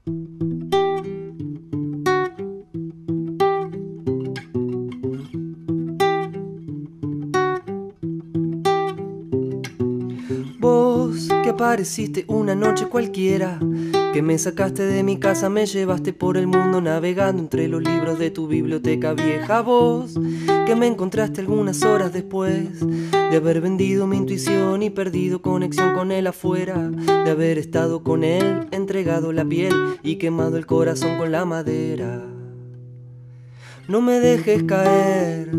Vos que apareciste una noche cualquiera, que me sacaste de mi casa, me llevaste por el mundo navegando entre los libros de tu biblioteca vieja. Vos que me encontraste algunas horas después de haber vendido mi intuición y perdido conexión con él afuera, de haber estado con él, entregado la piel y quemado el corazón con la madera. No me dejes caer,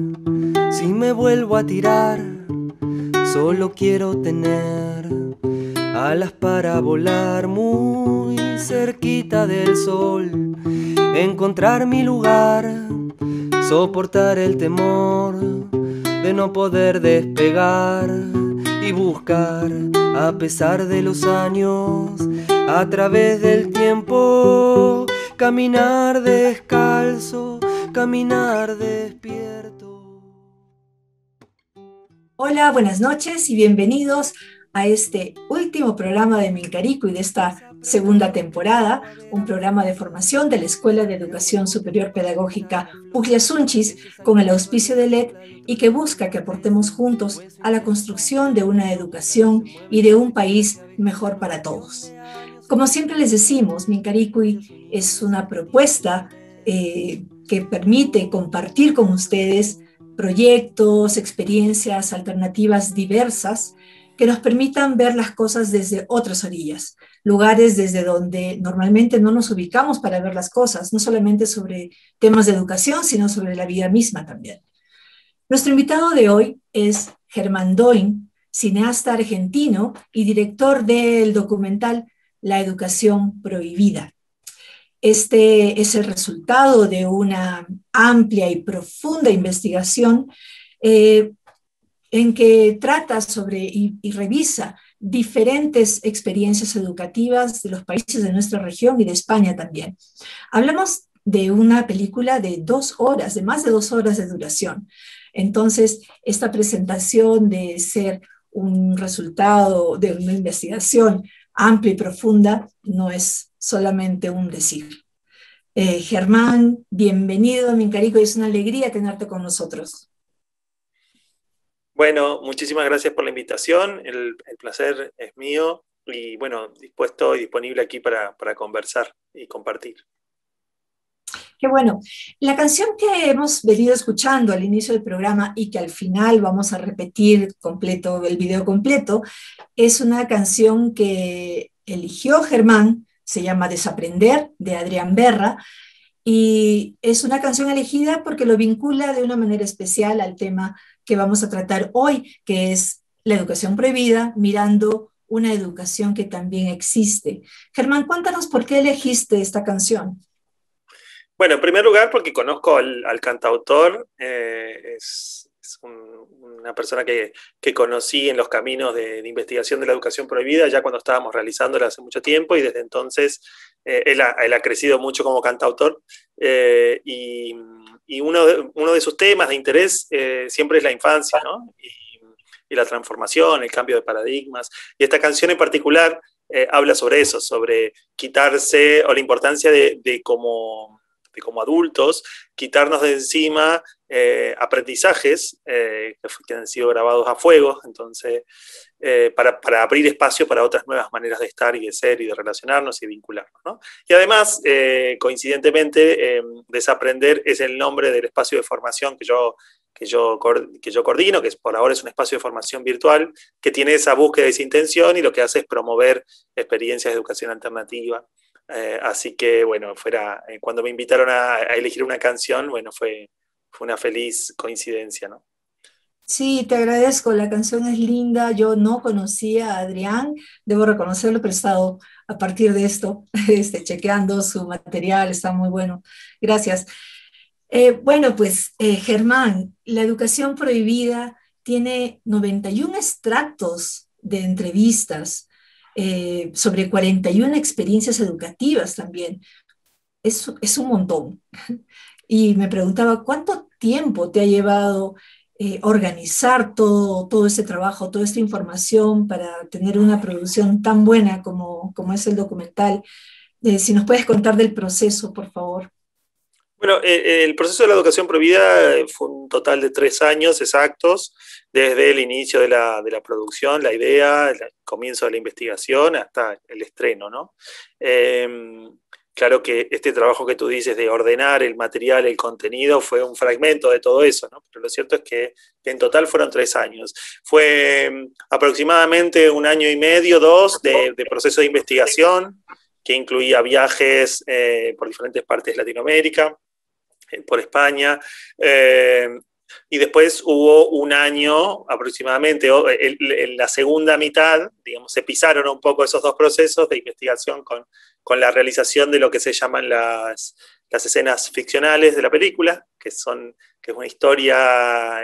si me vuelvo a tirar, solo quiero tener alas para volar muy cerquita del sol, encontrar mi lugar, soportar el temor de no poder despegar y buscar, a pesar de los años, a través del tiempo, caminar descalzo, caminar despierto. Hola, buenas noches y bienvenidos a este último programa de Mincarico y de esta segunda temporada, un programa de formación de la Escuela de Educación Superior Pedagógica Ugliasunchis con el auspicio de LED y que busca que aportemos juntos a la construcción de una educación y de un país mejor para todos. Como siempre les decimos, Mincaricui es una propuesta que permite compartir con ustedes proyectos, experiencias, alternativas diversas que nos permitan ver las cosas desde otras orillas, lugares desde donde normalmente no nos ubicamos para ver las cosas, no solamente sobre temas de educación, sino sobre la vida misma también. Nuestro invitado de hoy es Germán Doin, cineasta argentino y director del documental La Educación Prohibida. Este es el resultado de una amplia y profunda investigación en que trata sobre y revisa diferentes experiencias educativas de los países de nuestra región y de España también. Hablamos de una película de 2 horas, de más de 2 horas de duración. Entonces, esta presentación de ser un resultado de una investigación amplia y profunda no es solamente un decir. Germán, bienvenido a Mincarico, es una alegría tenerte con nosotros. Bueno, muchísimas gracias por la invitación, el placer es mío y bueno, dispuesto y disponible aquí para conversar y compartir. Qué bueno. La canción que hemos venido escuchando al inicio del programa y que al final vamos a repetir completo, el video completo, es una canción que eligió Germán, se llama Desaprender, de Adrián Berra, y es una canción elegida porque lo vincula de una manera especial al tema que vamos a tratar hoy, que es la educación prohibida, mirando una educación que también existe. Germán, cuéntanos por qué elegiste esta canción. Bueno, en primer lugar porque conozco al cantautor, es una persona que conocí en los caminos de investigación de la educación prohibida, ya cuando estábamos realizándola hace mucho tiempo, y desde entonces él ha crecido mucho como cantautor, y uno de sus temas de interés siempre es la infancia, ¿no? Y la transformación, el cambio de paradigmas, y esta canción en particular habla sobre eso, sobre quitarse, o la importancia de como adultos, quitarnos de encima aprendizajes que han sido grabados a fuego, entonces, para abrir espacio para otras nuevas maneras de estar y de ser y de relacionarnos y de vincularnos, ¿no? Y además, coincidentemente, Desaprender es el nombre del espacio de formación que yo coordino, que por ahora es un espacio de formación virtual, que tiene esa búsqueda y esa intención, y lo que hace es promover experiencias de educación alternativa. Así que, bueno, cuando me invitaron a elegir una canción, bueno, fue una feliz coincidencia, ¿no? Sí, te agradezco, la canción es linda, yo no conocía a Adrián, debo reconocerlo, pero he estado a partir de esto chequeando su material, está muy bueno, gracias. Bueno, pues Germán, la educación prohibida tiene 91 extractos de entrevistas sobre 41 experiencias educativas también. Es un montón. Y me preguntaba, ¿cuánto tiempo te ha llevado organizar todo este trabajo, toda esta información para tener una producción tan buena como es el documental? Si nos puedes contar del proceso, por favor. Bueno, el proceso de la educación prohibida fue un total de 3 años exactos, desde el inicio de la producción, la idea, el comienzo de la investigación, hasta el estreno, ¿no? Claro que este trabajo que tú dices de ordenar el material, el contenido, fue un fragmento de todo eso, ¿no? Pero lo cierto es que en total fueron 3 años. Fue aproximadamente 1 año y medio, 2, de proceso de investigación, que incluía viajes por diferentes partes de Latinoamérica, por España, y después hubo 1 año aproximadamente, en la segunda mitad, digamos, se pisaron un poco esos 2 procesos de investigación con la realización de lo que se llaman las escenas ficcionales de la película, que es una historia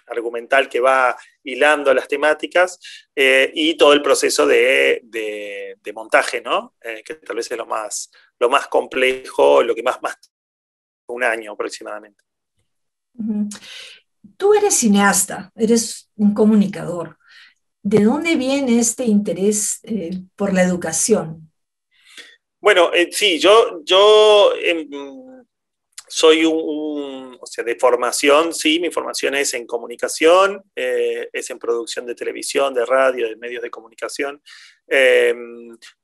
argumental que va hilando las temáticas, y todo el proceso de montaje, ¿no? Que tal vez es lo más complejo, lo que más 1 año aproximadamente. Tú eres cineasta, eres un comunicador. ¿De dónde viene este interés por la educación? Bueno, sí, yo soy o sea, de formación, sí, mi formación es en comunicación, es en producción de televisión, de radio, de medios de comunicación,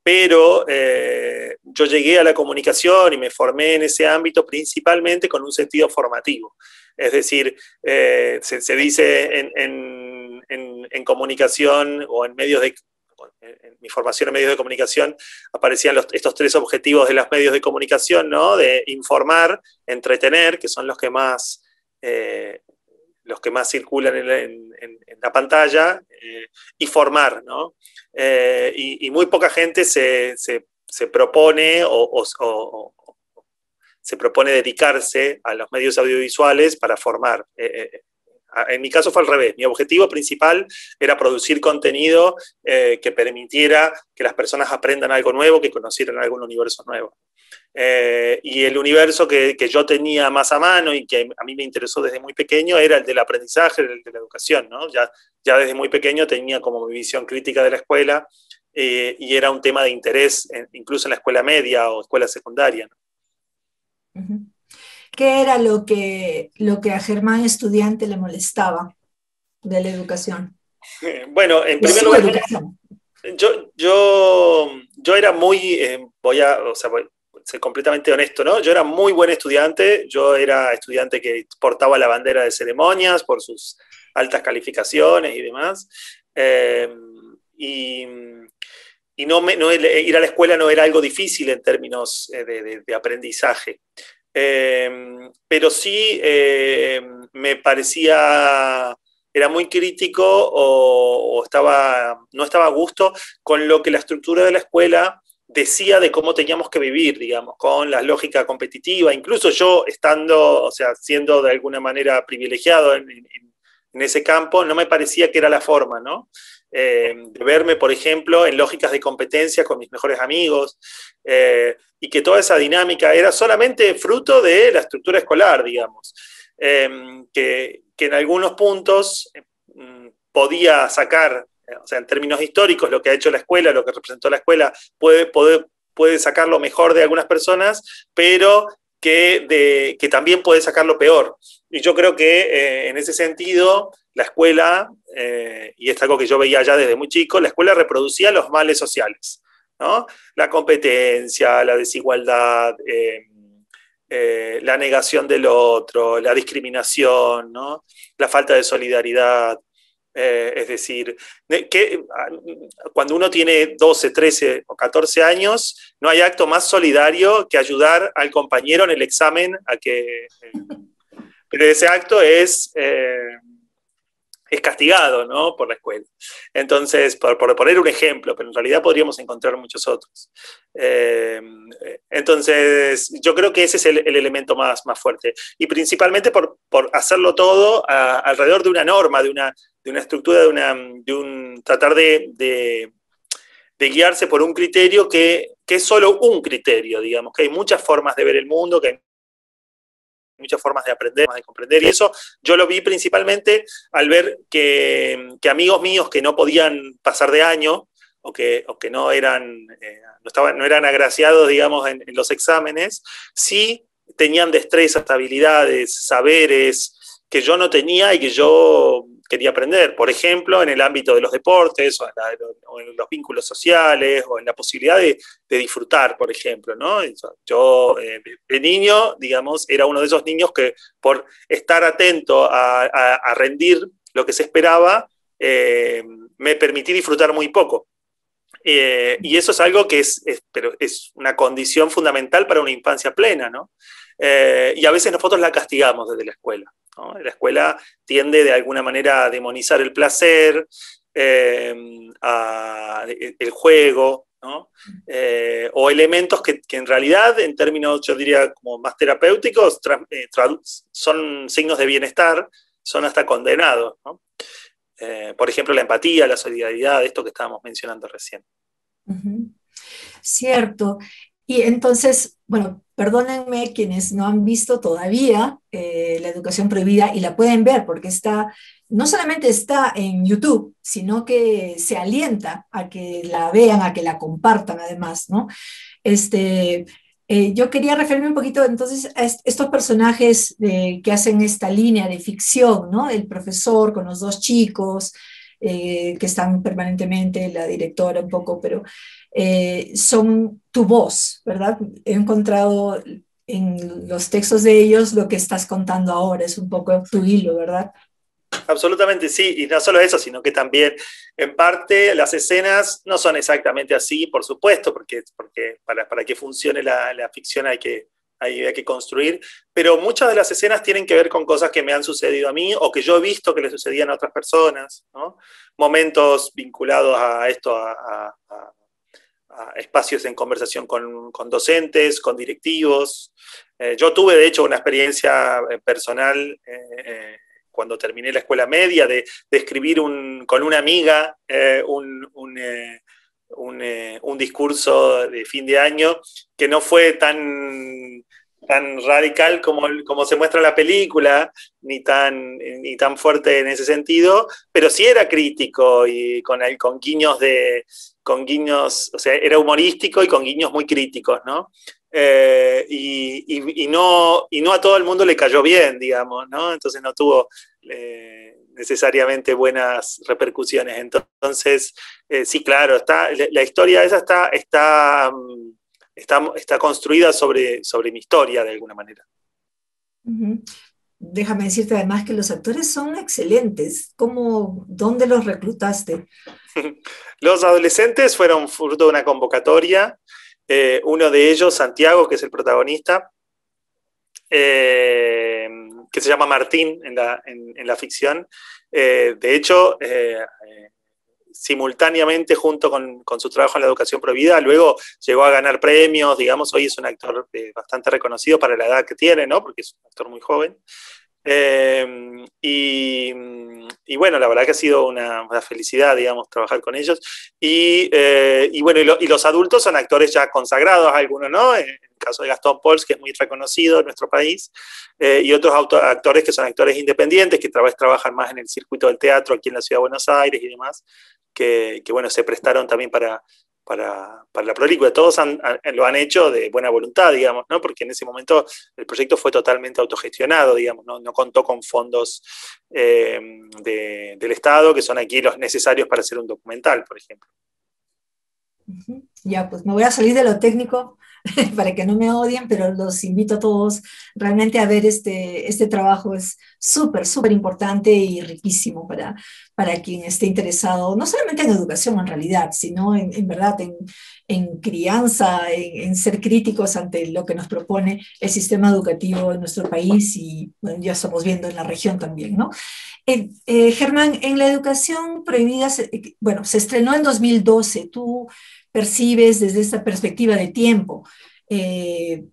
pero yo llegué a la comunicación y me formé en ese ámbito principalmente con un sentido formativo. Es decir, se dice en comunicación o en medios de... En mi formación en medios de comunicación aparecían estos 3 objetivos de los medios de comunicación, ¿no? De informar, entretener, que son los que más circulan en la pantalla, y formar, ¿no? Y muy poca gente se propone se propone dedicarse a los medios audiovisuales para formar. En mi caso fue al revés. Mi objetivo principal era producir contenido que permitiera que las personas aprendan algo nuevo, que conocieran algún universo nuevo. Y el universo que yo tenía más a mano y que a mí me interesó desde muy pequeño era el del aprendizaje, el de la educación, ¿no? Ya desde muy pequeño tenía como mi visión crítica de la escuela, y era un tema de interés incluso en la escuela media o escuela secundaria, ¿no? Uh-huh. ¿Qué era lo que a Germán estudiante le molestaba de la educación? Bueno, en primer lugar, yo era muy, voy a ser completamente honesto, ¿no? Yo era muy buen estudiante, yo era estudiante que portaba la bandera de ceremonias por sus altas calificaciones y demás, y ir a la escuela no era algo difícil en términos de aprendizaje. Pero sí me parecía, era muy crítico o no estaba a gusto con lo que la estructura de la escuela decía de cómo teníamos que vivir, digamos, con la lógica competitiva. Incluso yo siendo de alguna manera privilegiado en ese campo, no me parecía que era la forma, ¿no? De verme, por ejemplo, en lógicas de competencia con mis mejores amigos, y que toda esa dinámica era solamente fruto de la estructura escolar, digamos, que en algunos puntos podía sacar, o sea, en términos históricos, lo que ha hecho la escuela, lo que representó la escuela, puede sacar lo mejor de algunas personas, pero que también puede sacar lo peor. Y yo creo que en ese sentido, la escuela, y es algo que yo veía ya desde muy chico, la escuela reproducía los males sociales, ¿no? La competencia, la desigualdad, la negación del otro, la discriminación, ¿no? La falta de solidaridad. Es decir, que cuando uno tiene 12, 13 o 14 años, no hay acto más solidario que ayudar al compañero en el examen a que... pero ese acto es castigado, ¿no? Por la escuela. Entonces, por poner un ejemplo, pero en realidad podríamos encontrar muchos otros. Entonces, yo creo que ese es el elemento más fuerte. Y principalmente por hacerlo todo alrededor de una norma, de una estructura, de un tratar de guiarse por un criterio que es solo un criterio, digamos, que hay muchas formas de ver el mundo, que hay muchas formas de aprender, de comprender, y eso yo lo vi principalmente al ver que amigos míos que no podían pasar de año o que no eran, no eran agraciados, digamos, en los exámenes, sí tenían destrezas, habilidades, saberes que yo no tenía y que yo quería aprender. Por ejemplo, en el ámbito de los deportes, o en los vínculos sociales, o en la posibilidad de disfrutar, por ejemplo, ¿no? Yo, de niño, digamos, era uno de esos niños que por estar atento a rendir lo que se esperaba, me permití disfrutar muy poco. Y eso es algo que pero es una condición fundamental para una infancia plena, ¿no? Y a veces nosotros la castigamos desde la escuela, ¿no? La escuela tiende de alguna manera a demonizar el placer, el juego, ¿no? O elementos que en realidad, en términos, yo diría, como más terapéuticos, son signos de bienestar, son hasta condenados, ¿no? Por ejemplo, la empatía, la solidaridad, esto que estábamos mencionando recién. Cierto. Y entonces, bueno, perdónenme quienes no han visto todavía La Educación Prohibida y la pueden ver porque no solamente está en YouTube, sino que se alienta a que la vean, a que la compartan además, ¿no? Yo quería referirme un poquito entonces a estos personajes que hacen esta línea de ficción, ¿no? El profesor con los dos chicos que están permanentemente, la directora un poco, pero son tu voz, ¿verdad? He encontrado en los textos de ellos lo que estás contando ahora, es un poco tu hilo, ¿verdad? Absolutamente sí, y no solo eso, sino que también en parte las escenas no son exactamente así, por supuesto, porque para que funcione la ficción hay que construir, pero muchas de las escenas tienen que ver con cosas que me han sucedido a mí o que yo he visto que le sucedían a otras personas, ¿no? Momentos vinculados a esto, a espacios en conversación con docentes, con directivos. Yo tuve, de hecho, una experiencia personal cuando terminé la escuela media, de escribir con una amiga un discurso de fin de año que no fue tan radical como se muestra en la película, ni tan fuerte en ese sentido, pero sí era crítico y con guiños o sea, era humorístico y con guiños muy críticos, ¿no? Y no a todo el mundo le cayó bien, digamos, ¿no? Entonces no tuvo necesariamente buenas repercusiones. Entonces, sí, claro, la historia esa está construida sobre mi historia de alguna manera. Déjame decirte además que los actores son excelentes. ¿Dónde los reclutaste? Los adolescentes fueron fruto de una convocatoria. Uno de ellos, Santiago, que es el protagonista, que se llama Martín en la ficción. De hecho, simultáneamente junto con su trabajo en la educación prohibida, luego llegó a ganar premios, digamos, hoy es un actor bastante reconocido para la edad que tiene, ¿no? Porque es un actor muy joven. Y bueno, la verdad que ha sido una felicidad, digamos, trabajar con ellos. Y bueno, y los adultos son actores ya consagrados, algunos, ¿no? En el caso de Gastón Pauls, que es muy reconocido en nuestro país, y otros actores que son actores independientes, que trabajan más en el circuito del teatro aquí en la Ciudad de Buenos Aires y demás, que bueno, se prestaron también para la película. Todos lo han hecho de buena voluntad, digamos, ¿no? Porque en ese momento el proyecto fue totalmente autogestionado, digamos, no contó con fondos del Estado, que son aquí los necesarios para hacer un documental, por ejemplo. Ya, pues me voy a salir de lo técnico para que no me odien, pero los invito a todos realmente a ver este trabajo. Es súper, súper importante y riquísimo para quien esté interesado, no solamente en educación en realidad, sino en verdad en crianza, en ser críticos ante lo que nos propone el sistema educativo en nuestro país y bueno, ya estamos viendo en la región también, ¿no? Germán, en la educación prohibida, se estrenó en 2012. ¿Tú percibes desde esta perspectiva de tiempo que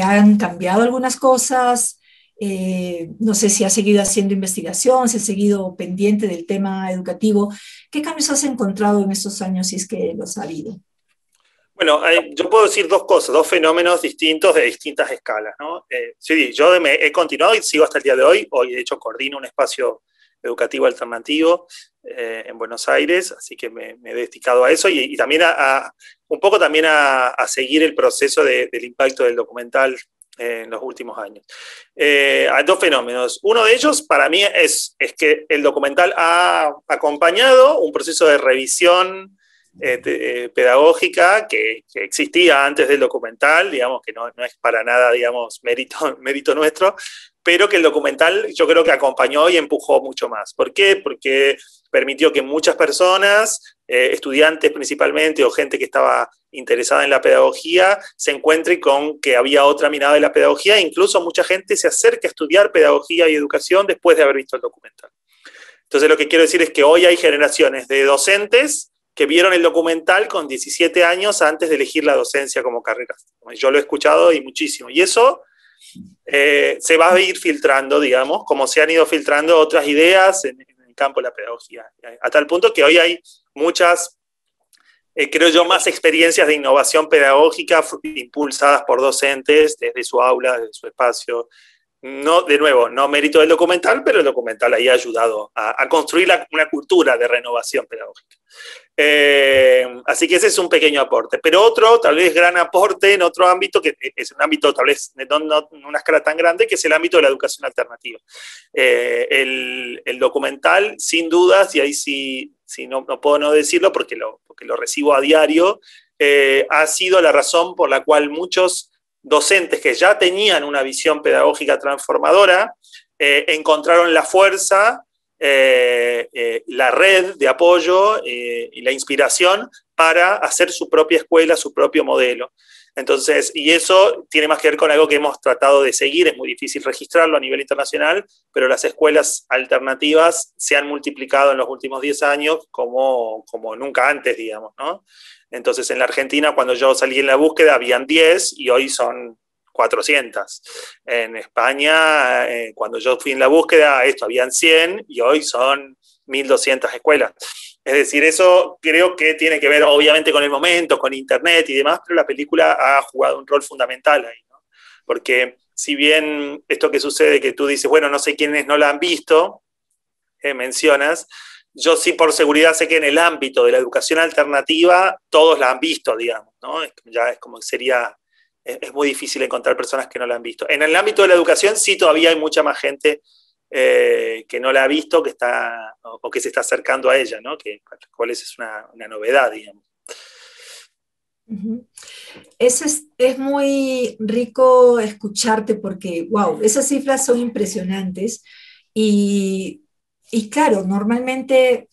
han cambiado algunas cosas? No sé si has seguido haciendo investigación, si has seguido pendiente del tema educativo. ¿Qué cambios has encontrado en estos años, si es que los ha habido? Bueno, yo puedo decir dos cosas, dos fenómenos distintos de distintas escalas, ¿no? Sí, yo he continuado y sigo hasta el día de hoy. Hoy, de hecho, coordino un espacio educativo alternativo en Buenos Aires, así que me he dedicado a eso y también un poco también a seguir el proceso del impacto del documental en los últimos años. Hay dos fenómenos. Uno de ellos para mí es que el documental ha acompañado un proceso de revisión pedagógica que existía antes del documental, digamos que no es para nada, digamos, mérito nuestro, pero que el documental yo creo que acompañó y empujó mucho más. ¿Por qué? Porque permitió que muchas personas, estudiantes principalmente o gente que estaba interesada en la pedagogía, se encuentre con que había otra mirada de la pedagogía e incluso mucha gente se acerca a estudiar pedagogía y educación después de haber visto el documental. Entonces lo que quiero decir es que hoy hay generaciones de docentes que vieron el documental con 17 años antes de elegir la docencia como carrera. Yo lo he escuchado y muchísimo. Y eso se va a ir filtrando, digamos, como se han ido filtrando otras ideas en el campo de la pedagogía. A tal punto que hoy hay muchas, creo yo, más experiencias de innovación pedagógica impulsadas por docentes desde su aula, desde su espacio. No, de nuevo, no mérito del documental, pero el documental ahí ha ayudado a construir una cultura de renovación pedagógica. Así que ese es un pequeño aporte. Pero otro, tal vez gran aporte en otro ámbito, que es un ámbito tal vez no una escala tan grande, que es el ámbito de la educación alternativa. El documental, sin dudas, y ahí sí no puedo no decirlo porque lo recibo a diario, ha sido la razón por la cual muchos docentes que ya tenían una visión pedagógica transformadora encontraron la fuerza, la red de apoyo y la inspiración para hacer su propia escuela, su propio modelo. Entonces, y eso tiene más que ver con algo que hemos tratado de seguir, es muy difícil registrarlo a nivel internacional, pero las escuelas alternativas se han multiplicado en los últimos 10 años como nunca antes, digamos, ¿no? Entonces, en la Argentina, cuando yo salí en la búsqueda, habían 10 y hoy son 400. En España, cuando yo fui en la búsqueda, habían 100 y hoy son 1.200 escuelas. Es decir, eso creo que tiene que ver obviamente con el momento, con internet y demás, pero la película ha jugado un rol fundamental ahí, ¿no? Porque si bien esto que sucede, que tú dices, bueno, no sé quiénes no la han visto, mencionas, yo sí por seguridad sé que en el ámbito de la educación alternativa todos la han visto, digamos, ¿no? Ya es como es muy difícil encontrar personas que no la han visto. En el ámbito de la educación sí todavía hay mucha más gente que no la ha visto, que está, o que se está acercando a ella, ¿no? Cuál es una novedad, digamos. Es muy rico escucharte porque, wow, esas cifras son impresionantes y claro, normalmente,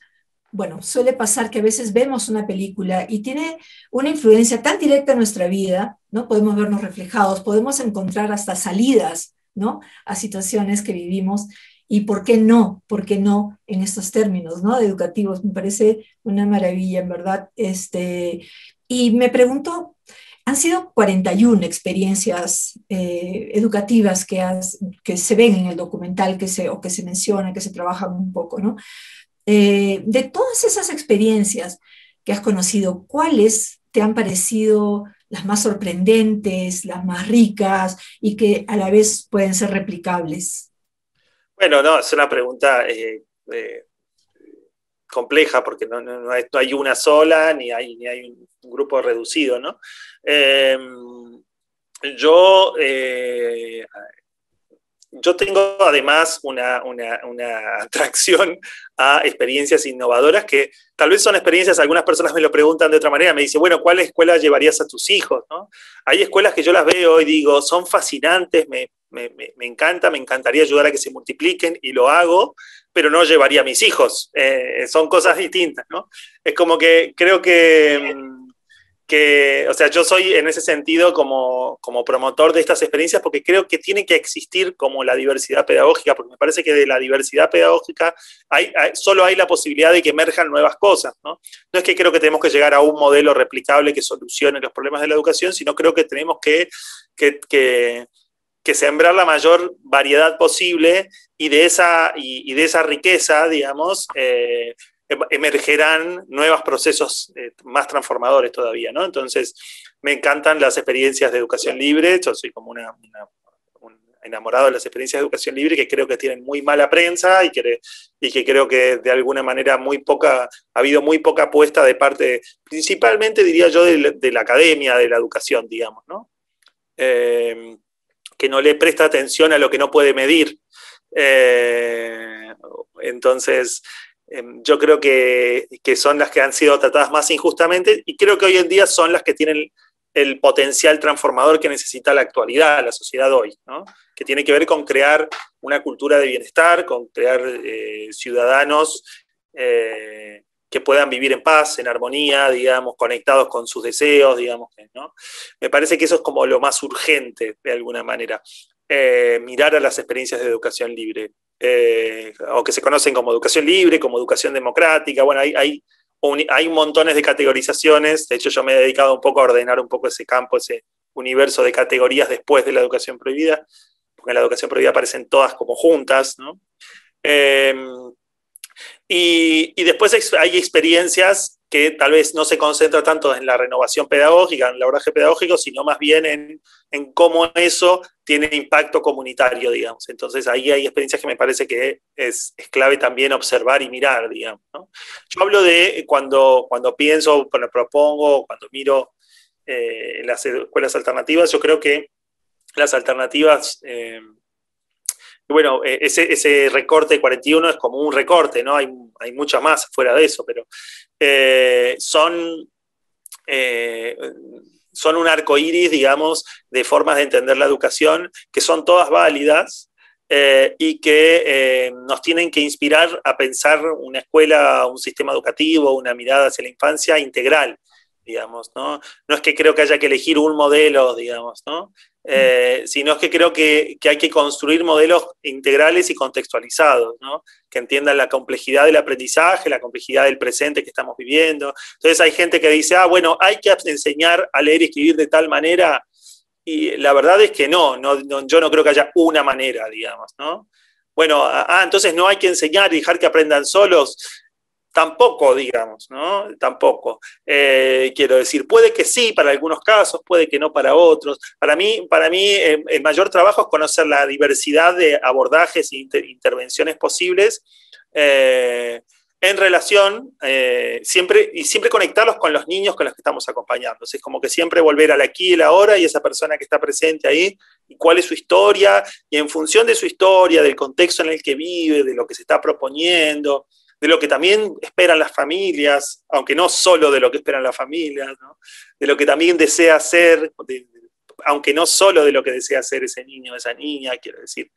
bueno, suele pasar que a veces vemos una película y tiene una influencia tan directa en nuestra vida, ¿no? Podemos vernos reflejados, podemos encontrar hasta salidas, ¿no? A situaciones que vivimos. Y ¿por qué no? ¿Por qué no en estos términos, ¿no? Educativos. Me parece una maravilla, en verdad. Y me pregunto, han sido 41 experiencias educativas que se ven en el documental, o que se menciona, que se trabajan un poco, ¿no? De todas esas experiencias que has conocido, ¿cuáles te han parecido las más sorprendentes, las más ricas y que a la vez pueden ser replicables? Bueno, no, es una pregunta compleja porque no hay una sola, ni hay un grupo reducido, ¿no? Yo tengo además una atracción a experiencias innovadoras que tal vez son experiencias, algunas personas me lo preguntan de otra manera, me dicen, bueno, ¿cuál escuela llevarías a tus hijos, ¿no? Hay escuelas que yo las veo y digo, son fascinantes, me encanta, me encantaría ayudar a que se multipliquen y lo hago, pero no llevaría a mis hijos. Son cosas distintas, ¿no? Es como que creo o sea, yo soy en ese sentido como promotor de estas experiencias porque creo que tiene que existir como la diversidad pedagógica, porque me parece que de la diversidad pedagógica solo hay la posibilidad de que emerjan nuevas cosas, ¿no? No es que creo que tenemos que llegar a un modelo replicable que solucione los problemas de la educación, sino creo que tenemos que sembrar la mayor variedad posible y de esa riqueza, digamos, emergerán nuevos procesos más transformadores todavía, ¿no? Entonces, me encantan las experiencias de educación libre, yo soy como enamorado de las experiencias de educación libre, que creo que tienen muy mala prensa y que creo que de alguna manera ha habido muy poca apuesta de parte, principalmente diría yo, de la academia, de la educación, digamos, ¿no? Que no le presta atención a lo que no puede medir. Entonces, yo creo que son las que han sido tratadas más injustamente, y creo que hoy en día son las que tienen el potencial transformador que necesita la actualidad, la sociedad hoy, ¿no? Que tiene que ver con crear una cultura de bienestar, con crear ciudadanos que puedan vivir en paz, en armonía, digamos, conectados con sus deseos, digamos, ¿no? Me parece que eso es como lo más urgente, de alguna manera, mirar a las experiencias de educación libre, o que se conocen como educación libre, como educación democrática. Bueno, hay montones de categorizaciones. De hecho, yo me he dedicado un poco a ordenar un poco ese campo, ese universo de categorías después de la educación prohibida, porque en la educación prohibida aparecen todas como juntas, ¿no? Y después hay experiencias que tal vez no se concentra tanto en la renovación pedagógica, en el abordaje pedagógico, sino más bien en cómo eso tiene impacto comunitario, digamos. Entonces ahí hay experiencias que me parece que es clave también observar y mirar, digamos, ¿no? Yo hablo de cuando pienso, cuando propongo, cuando miro las escuelas alternativas, yo creo que las alternativas... bueno, ese recorte de 41 es como un recorte, ¿no? Hay mucho más fuera de eso, pero son un arco iris, digamos, de formas de entender la educación, que son todas válidas, y que nos tienen que inspirar a pensar una escuela, un sistema educativo, una mirada hacia la infancia integral, digamos, ¿no? No es que creo que haya que elegir un modelo, digamos, ¿no? Sino es que creo que hay que construir modelos integrales y contextualizados, ¿no? Que entiendan la complejidad del aprendizaje, la complejidad del presente que estamos viviendo. Entonces hay gente que dice, bueno, hay que enseñar a leer y escribir de tal manera, y la verdad es que no, yo no creo que haya una manera, digamos, ¿no? Bueno, entonces no hay que enseñar y dejar que aprendan solos. Tampoco, digamos, ¿no? Tampoco. Quiero decir, puede que sí para algunos casos, puede que no para otros. Para mí el mayor trabajo es conocer la diversidad de abordajes e intervenciones posibles en relación, siempre conectarlos con los niños con los que estamos acompañando. Es como que siempre volver al aquí y el ahora, y esa persona que está presente ahí, y cuál es su historia, y en función de su historia, del contexto en el que vive, de lo que se está proponiendo, de lo que también esperan las familias, aunque no solo de lo que esperan las familias, ¿no? De lo que también desea hacer, aunque no solo de lo que desea hacer ese niño o esa niña, quiero decir.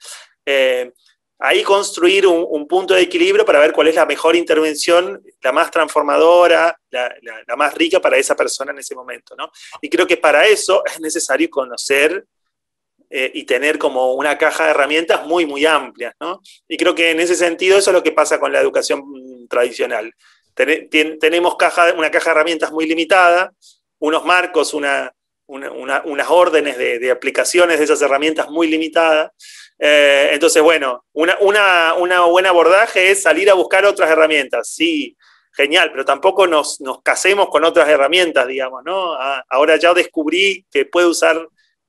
Ahí construir un punto de equilibrio para ver cuál es la mejor intervención, la más transformadora, la más rica para esa persona en ese momento, ¿no? Y creo que para eso es necesario conocer y tener como una caja de herramientas muy, muy amplias, ¿no? Y creo que en ese sentido eso es lo que pasa con la educación tradicional. Tenemos una caja de herramientas muy limitada, unos marcos, unas órdenes de aplicaciones de esas herramientas muy limitadas. Entonces, bueno, una buena abordaje es salir a buscar otras herramientas, sí, genial, pero tampoco nos casemos con otras herramientas, digamos, ¿no? Ahora ya descubrí que puedo usar...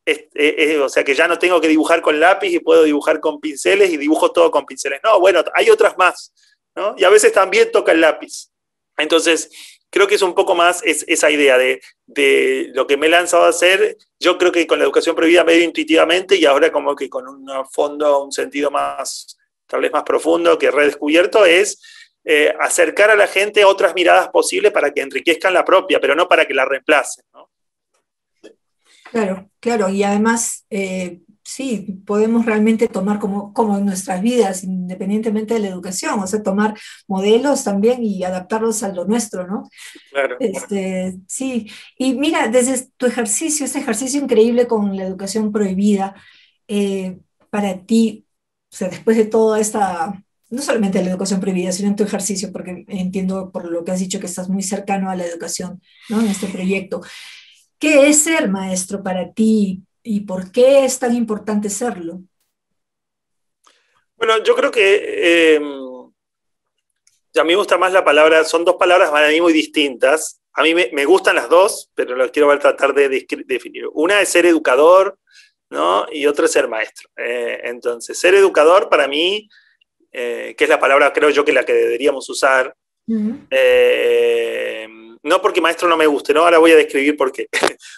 o sea, que ya no tengo que dibujar con lápiz y puedo dibujar con pinceles y dibujo todo con pinceles. No, bueno, hay otras más, ¿no? Y a veces también toca el lápiz. Entonces, creo que es un poco más esa idea de lo que me he lanzado a hacer. Yo creo que con la educación prohibida medio intuitivamente, y ahora como que con un fondo, un sentido más, tal vez más profundo, que redescubierto, es acercar a la gente a otras miradas posibles para que enriquezcan la propia, pero no para que la reemplacen, ¿no? Claro, claro, y además, sí, podemos realmente tomar como en nuestras vidas, independientemente de la educación, o sea, tomar modelos también y adaptarlos a lo nuestro, ¿no? Claro. Sí, y mira, desde tu ejercicio, este ejercicio increíble con la educación prohibida, para ti, o sea, después de toda esta, no solamente la educación prohibida, sino en tu ejercicio, porque entiendo por lo que has dicho que estás muy cercano a la educación, ¿no? En este proyecto. ¿Qué es ser maestro para ti y por qué es tan importante serlo? Bueno, yo creo que a mí me gusta más la palabra, son dos palabras para mí muy distintas. A mí me gustan las dos, pero las quiero tratar de definir. Una es ser educador, ¿no? Y otro es ser maestro. Entonces, ser educador para mí, que es la palabra, creo yo, que la que deberíamos usar, no porque maestro no me guste, ¿no? Ahora voy a describir por qué.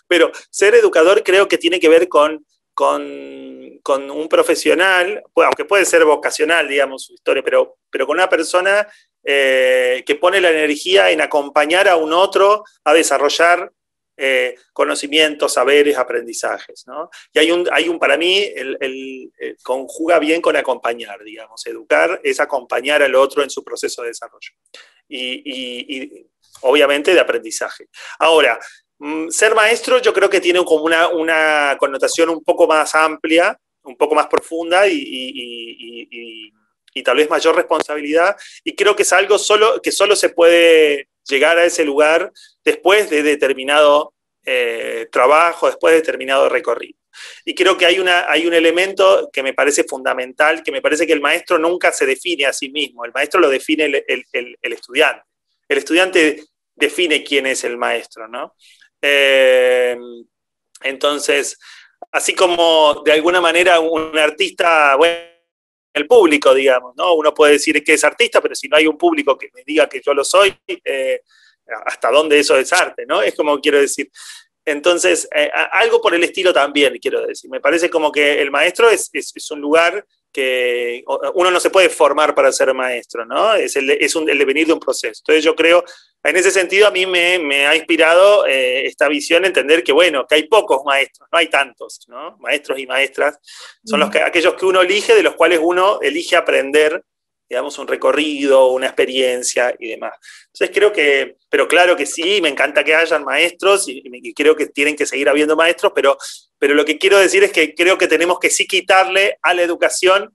Pero ser educador creo que tiene que ver con un profesional, aunque puede ser vocacional, digamos, su historia, pero con una persona que pone la energía en acompañar a un otro a desarrollar conocimientos, saberes, aprendizajes, ¿no? Y hay un para mí, conjuga bien con acompañar, digamos. Educar es acompañar al otro en su proceso de desarrollo. Y obviamente de aprendizaje. Ahora, ser maestro yo creo que tiene como una connotación un poco más amplia, un poco más profunda y tal vez mayor responsabilidad, y creo que es algo que solo se puede llegar a ese lugar después de determinado trabajo, después de determinado recorrido. Y creo que hay un elemento que me parece fundamental, que me parece que el maestro nunca se define a sí mismo, el maestro lo define el estudiante. El estudiante define quién es el maestro, ¿no? Entonces, así como de alguna manera un artista, bueno, el público, digamos, ¿no? Uno puede decir que es artista, pero si no hay un público que me diga que yo lo soy, ¿hasta dónde eso es arte, no? Es como quiero decir. Entonces, algo por el estilo también, quiero decir. Me parece como que el maestro es un lugar que uno no se puede formar para ser maestro, ¿no? Es el devenir de un proceso. Entonces yo creo, en ese sentido a mí me ha inspirado esta visión, entender que, bueno, que hay pocos maestros, no hay tantos, ¿no? Maestros y maestras son aquellos que uno elige, de los cuales uno elige aprender, digamos, un recorrido, una experiencia y demás. Entonces creo que, pero claro que sí, me encanta que hayan maestros y creo que tienen que seguir habiendo maestros, pero lo que quiero decir es que creo que tenemos que sí quitarle a la educación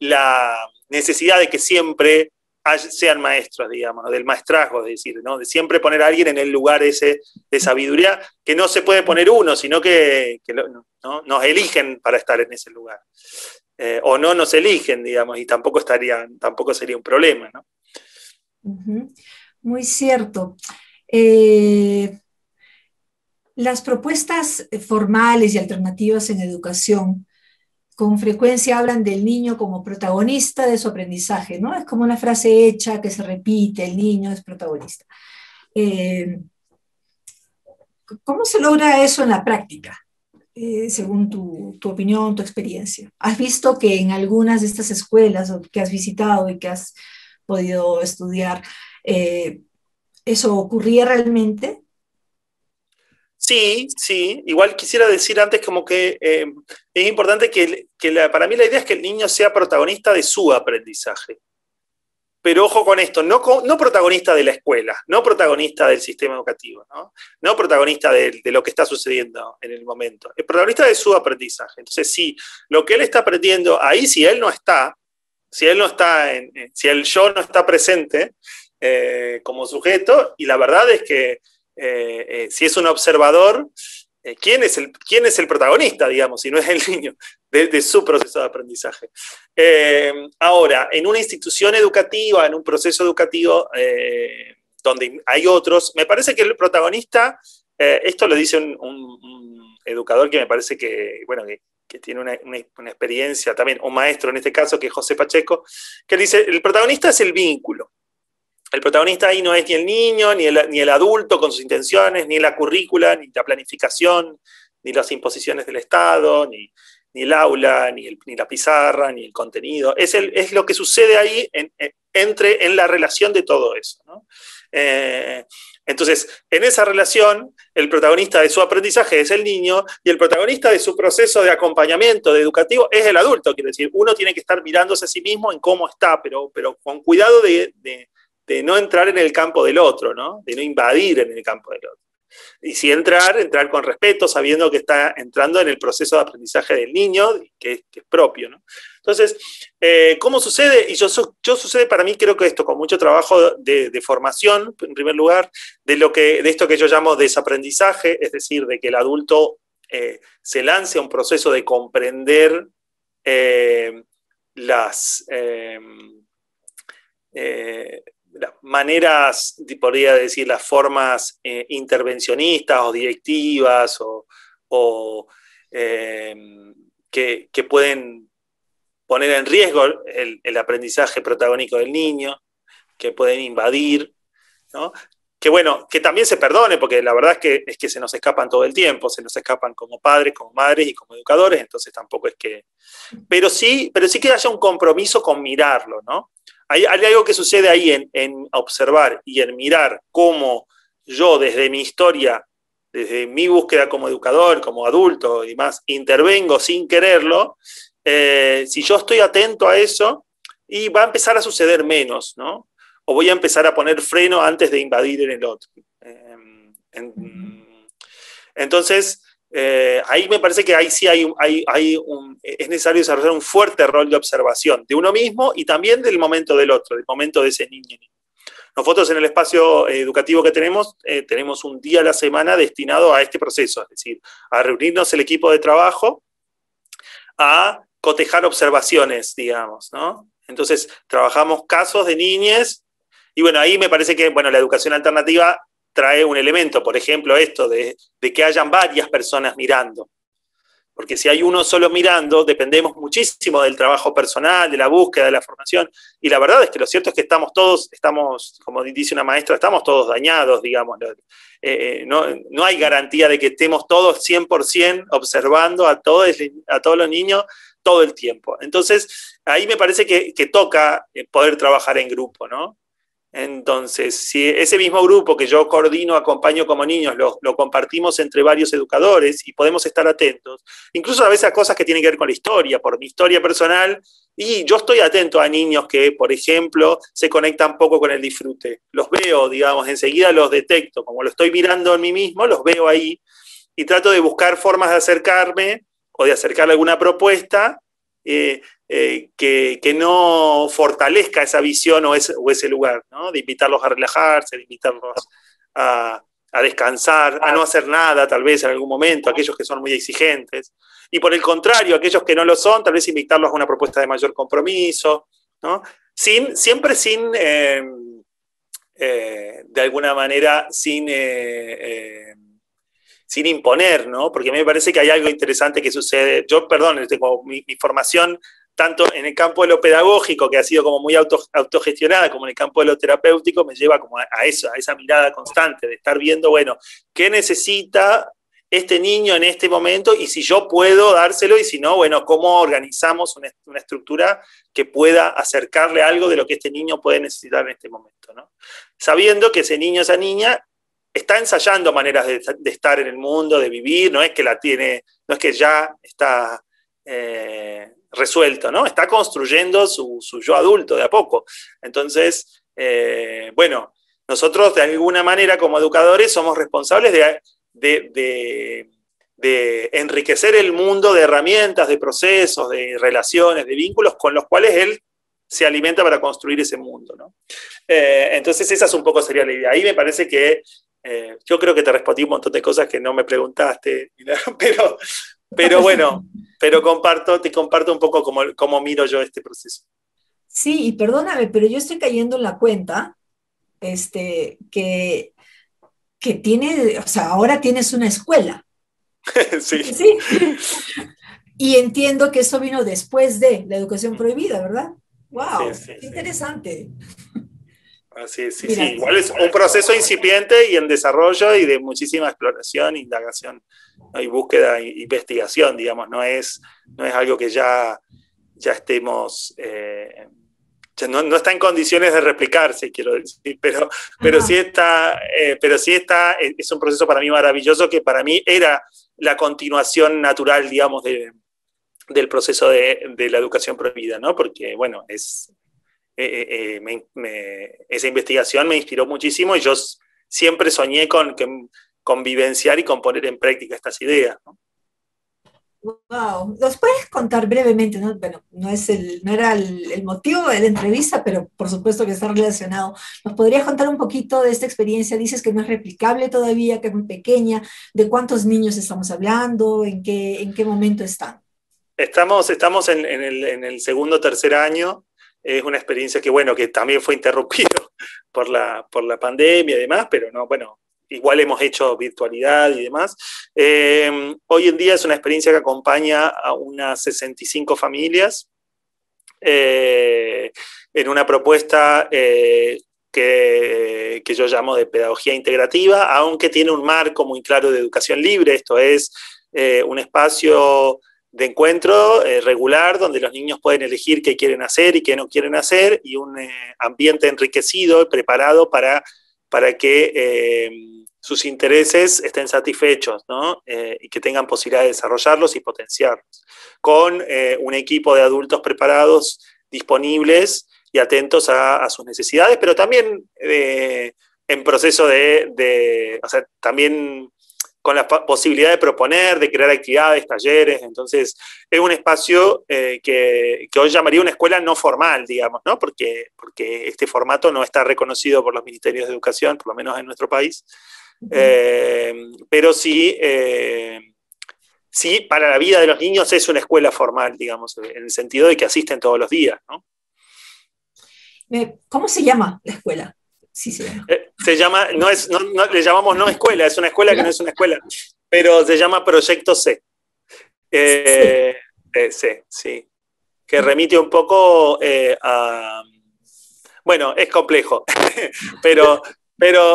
la necesidad de que siempre sean maestros, digamos, ¿no? Del maestrazgo, es decir, ¿no? De siempre poner a alguien en el lugar ese de sabiduría, que no se puede poner uno, sino que ¿no? Nos eligen para estar en ese lugar. O no nos eligen, digamos, y tampoco sería un problema, ¿no? Muy cierto. Las propuestas formales y alternativas en educación con frecuencia hablan del niño como protagonista de su aprendizaje, ¿no? Es como una frase hecha que se repite, el niño es protagonista. ¿Cómo se logra eso en la práctica? Según tu opinión, tu experiencia. ¿Has visto que en algunas de estas escuelas que has visitado y que has podido estudiar, eso ocurría realmente? Sí, sí. Igual quisiera decir antes como que es importante para mí la idea es que el niño sea protagonista de su aprendizaje. Pero ojo con esto, no protagonista de la escuela, no protagonista del sistema educativo, no protagonista de lo que está sucediendo en el momento, es protagonista de su aprendizaje. Entonces, sí, lo que él está aprendiendo, ahí si el yo no está presente como sujeto, y la verdad es que si es un observador, ¿quién es el protagonista, digamos, si no es el niño, de su proceso de aprendizaje? Ahora, en una institución educativa, en un proceso educativo donde hay otros, me parece que el protagonista, esto lo dice un educador que me parece que, bueno, que tiene una experiencia también, un maestro en este caso, que es José Pacheco, que dice, el protagonista es el vínculo. El protagonista ahí no es ni el niño, ni el adulto con sus intenciones, ni la currícula, ni la planificación, ni las imposiciones del Estado, ni el aula, ni la pizarra, ni el contenido. Es lo que sucede ahí en la relación de todo eso, ¿no? Entonces, en esa relación, el protagonista de su aprendizaje es el niño y el protagonista de su proceso de acompañamiento, de educativo, es el adulto. Quiero decir, uno tiene que estar mirándose a sí mismo en cómo está, pero con cuidado de no entrar en el campo del otro, ¿no? De no invadir en el campo del otro. Y si entrar con respeto, sabiendo que está entrando en el proceso de aprendizaje del niño, que es propio, ¿no? Entonces, ¿cómo sucede? Y sucede para mí, creo que esto, con mucho trabajo de formación, en primer lugar, de esto que yo llamo desaprendizaje, es decir, de que el adulto se lance a un proceso de comprender las maneras, podría decir, las formas intervencionistas o directivas o que pueden poner en riesgo el aprendizaje protagónico del niño, que pueden invadir, ¿no? Que bueno, que también se perdone, porque la verdad es que se nos escapan todo el tiempo, se nos escapan como padres, como madres y como educadores, entonces tampoco es que... Pero sí que haya un compromiso con mirarlo, ¿no? Hay algo que sucede ahí en observar y en mirar cómo yo desde mi historia, desde mi búsqueda como educador, como adulto y más, intervengo sin quererlo. Si yo estoy atento a eso, y va a empezar a suceder menos, ¿no? O voy a empezar a poner freno antes de invadir en el otro. Entonces, ahí me parece que ahí sí es necesario desarrollar un fuerte rol de observación de uno mismo y también del momento del otro, del momento de ese niño. Nosotros en el espacio educativo que tenemos un día a la semana destinado a este proceso, es decir, a reunirnos el equipo de trabajo, a cotejar observaciones, digamos, ¿no? Entonces, trabajamos casos de niñes, y bueno, ahí me parece que, bueno, la educación alternativa trae un elemento, por ejemplo, esto de que hayan varias personas mirando. Porque si hay uno solo mirando, dependemos muchísimo del trabajo personal, de la búsqueda, de la formación, y la verdad es que lo cierto es que estamos, como dice una maestra, estamos todos dañados, digamos. No hay garantía de que estemos todos 100% observando a todos los niños todo el tiempo. Entonces, ahí me parece que toca poder trabajar en grupo, ¿no? Entonces, si ese mismo grupo que yo coordino, acompaño como niños, lo compartimos entre varios educadores y podemos estar atentos, incluso a veces a cosas que tienen que ver con la historia, por mi historia personal, y yo estoy atento a niños que, por ejemplo, se conectan poco con el disfrute. Los veo, digamos, enseguida los detecto, como lo estoy mirando en mí mismo, los veo ahí, y trato de buscar formas de acercarme o de acercarle alguna propuesta que no fortalezca esa visión o ese lugar, ¿no? De invitarlos a relajarse, de invitarlos a descansar, a no hacer nada tal vez en algún momento, aquellos que son muy exigentes, y por el contrario, aquellos que no lo son, tal vez invitarlos a una propuesta de mayor compromiso, ¿no? Siempre sin, de alguna manera, sin imponer, ¿no? Porque a mí me parece que hay algo interesante que sucede. Yo, perdón, tengo mi formación tanto en el campo de lo pedagógico, que ha sido como muy autogestionada, como en el campo de lo terapéutico, me lleva como a esa mirada constante de estar viendo, bueno, ¿qué necesita este niño en este momento? Y si yo puedo dárselo, y si no, bueno, ¿cómo organizamos una estructura que pueda acercarle algo de lo que este niño puede necesitar en este momento, ¿no? Sabiendo que ese niño, esa niña, está ensayando maneras de estar en el mundo, de vivir, no es que ya está resuelto, ¿no? Está construyendo su yo adulto de a poco. Entonces, bueno, nosotros de alguna manera como educadores somos responsables de enriquecer el mundo de herramientas, de procesos, de relaciones, de vínculos con los cuales él se alimenta para construir ese mundo, ¿no? Entonces esa es un poco sería la idea. Ahí me parece que yo creo que te respondí un montón de cosas que no me preguntaste, pero bueno, te comparto un poco cómo miro yo este proceso. Sí, y perdóname, pero yo estoy cayendo en la cuenta que tiene, o sea, ahora tienes una escuela. Sí. Sí. Y entiendo que eso vino después de la educación prohibida, ¿verdad? ¡Wow! Sí, ¡Qué interesante! Sí, igual es un proceso incipiente y en desarrollo y de muchísima exploración, indagación, ¿no? Y búsqueda e investigación, digamos, no es algo que ya estemos, no está en condiciones de replicarse, quiero decir, pero sí está, es un proceso para mí maravilloso que para mí era la continuación natural, digamos, del proceso de la educación prohibida, ¿no? Porque, bueno, esa investigación me inspiró muchísimo y yo siempre soñé con vivenciar y con poner en práctica estas ideas, ¿no? Wow, ¿nos puedes contar brevemente, ¿no? Bueno, no era el motivo de la entrevista, pero por supuesto que está relacionado. ¿Nos podrías contar un poquito de esta experiencia? Dices que no es replicable todavía, que es muy pequeña. ¿De cuántos niños estamos hablando? ¿En qué momento están? Estamos en el segundo o tercer año. Es una experiencia que, bueno, que también fue interrumpido por la pandemia y demás, pero no, bueno, igual hemos hecho virtualidad y demás. Hoy en día es una experiencia que acompaña a unas 65 familias en una propuesta que yo llamo de pedagogía integrativa, aunque tiene un marco muy claro de educación libre. Esto es un espacio de encuentro regular donde los niños pueden elegir qué quieren hacer y qué no quieren hacer, y un ambiente enriquecido y preparado para que sus intereses estén satisfechos, ¿no? Y que tengan posibilidad de desarrollarlos y potenciarlos, con un equipo de adultos preparados, disponibles y atentos a sus necesidades, pero también en proceso o sea, también con la posibilidad de proponer, de crear actividades, talleres. Entonces es un espacio que hoy llamaría una escuela no formal, digamos, ¿no? Porque este formato no está reconocido por los ministerios de educación, por lo menos en nuestro país, pero sí, sí, para la vida de los niños es una escuela formal, digamos, en el sentido de que asisten todos los días, ¿no? ¿Cómo se llama la escuela? Sí, se llama, le llamamos no escuela, es una escuela que no es una escuela, pero se llama Proyecto C. Sí, que remite un poco a... Bueno, es complejo, pero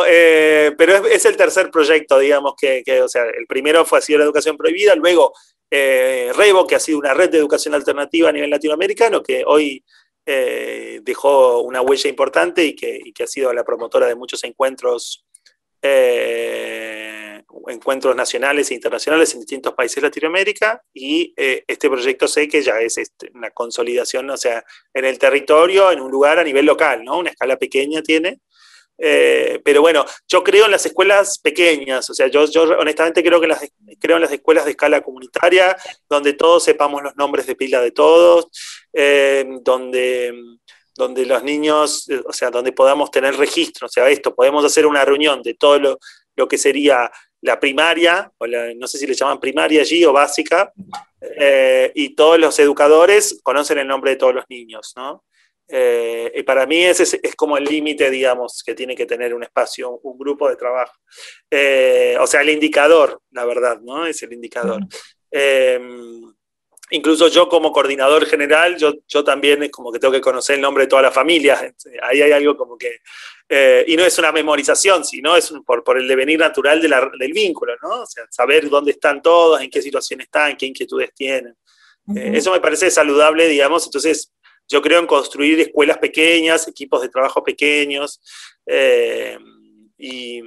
es el tercer proyecto, digamos, o sea, el primero ha sido la educación prohibida, luego Revo, que ha sido una red de educación alternativa a nivel latinoamericano, que hoy dejó una huella importante y que ha sido la promotora de muchos encuentros nacionales e internacionales en distintos países de Latinoamérica, y este proyecto C, que ya es una consolidación, o sea, en el territorio, en un lugar a nivel local, ¿no? Una escala pequeña tiene. Pero bueno, yo creo en las escuelas pequeñas, o sea, yo honestamente creo en las escuelas de escala comunitaria, donde todos sepamos los nombres de pila de todos, donde los niños, o sea, donde podamos tener registro, o sea, podemos hacer una reunión de todo lo que sería la primaria, no sé si le llaman primaria allí o básica, y todos los educadores conocen el nombre de todos los niños, ¿no? Y para mí ese es como el límite, digamos, que tiene que tener un espacio, un grupo de trabajo. O sea, el indicador, la verdad, ¿no? Es el indicador. Incluso yo como coordinador general, yo también es como que tengo que conocer el nombre de toda la familia. Ahí hay algo como que... y no es una memorización, sino es por el devenir natural del vínculo, ¿no? O sea, saber dónde están todos, en qué situación están, qué inquietudes tienen. Eso me parece saludable, digamos. Entonces, yo creo en construir escuelas pequeñas, equipos de trabajo pequeños, y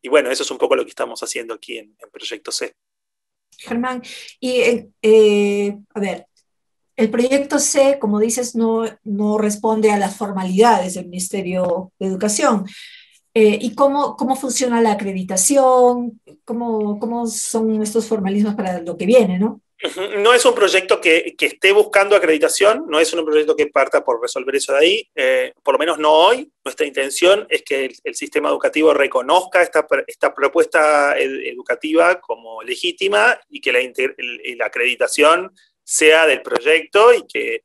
bueno, eso es un poco lo que estamos haciendo aquí en Proyecto C. Germán, y a ver, el Proyecto C, como dices, no responde a las formalidades del Ministerio de Educación. ¿Y cómo funciona la acreditación? ¿Cómo son estos formalismos para lo que viene, no? No es un proyecto que esté buscando acreditación, no es un proyecto que parta por resolver eso de ahí, por lo menos no hoy. Nuestra intención es que el sistema educativo reconozca esta propuesta educativa como legítima, y que la acreditación sea del proyecto, y que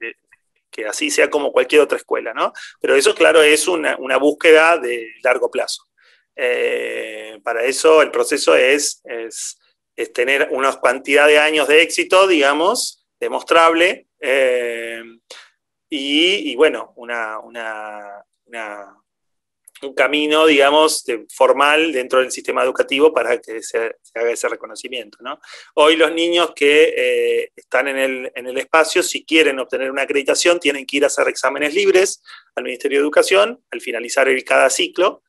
así sea como cualquier otra escuela, ¿no? Pero eso, claro, es una búsqueda de largo plazo. Para eso el proceso es tener una cantidad de años de éxito, digamos, demostrable, y bueno, un camino, digamos, formal dentro del sistema educativo para que se haga ese reconocimiento, ¿no? Hoy los niños que están en el espacio, si quieren obtener una acreditación, tienen que ir a hacer exámenes libres al Ministerio de Educación al finalizar cada ciclo.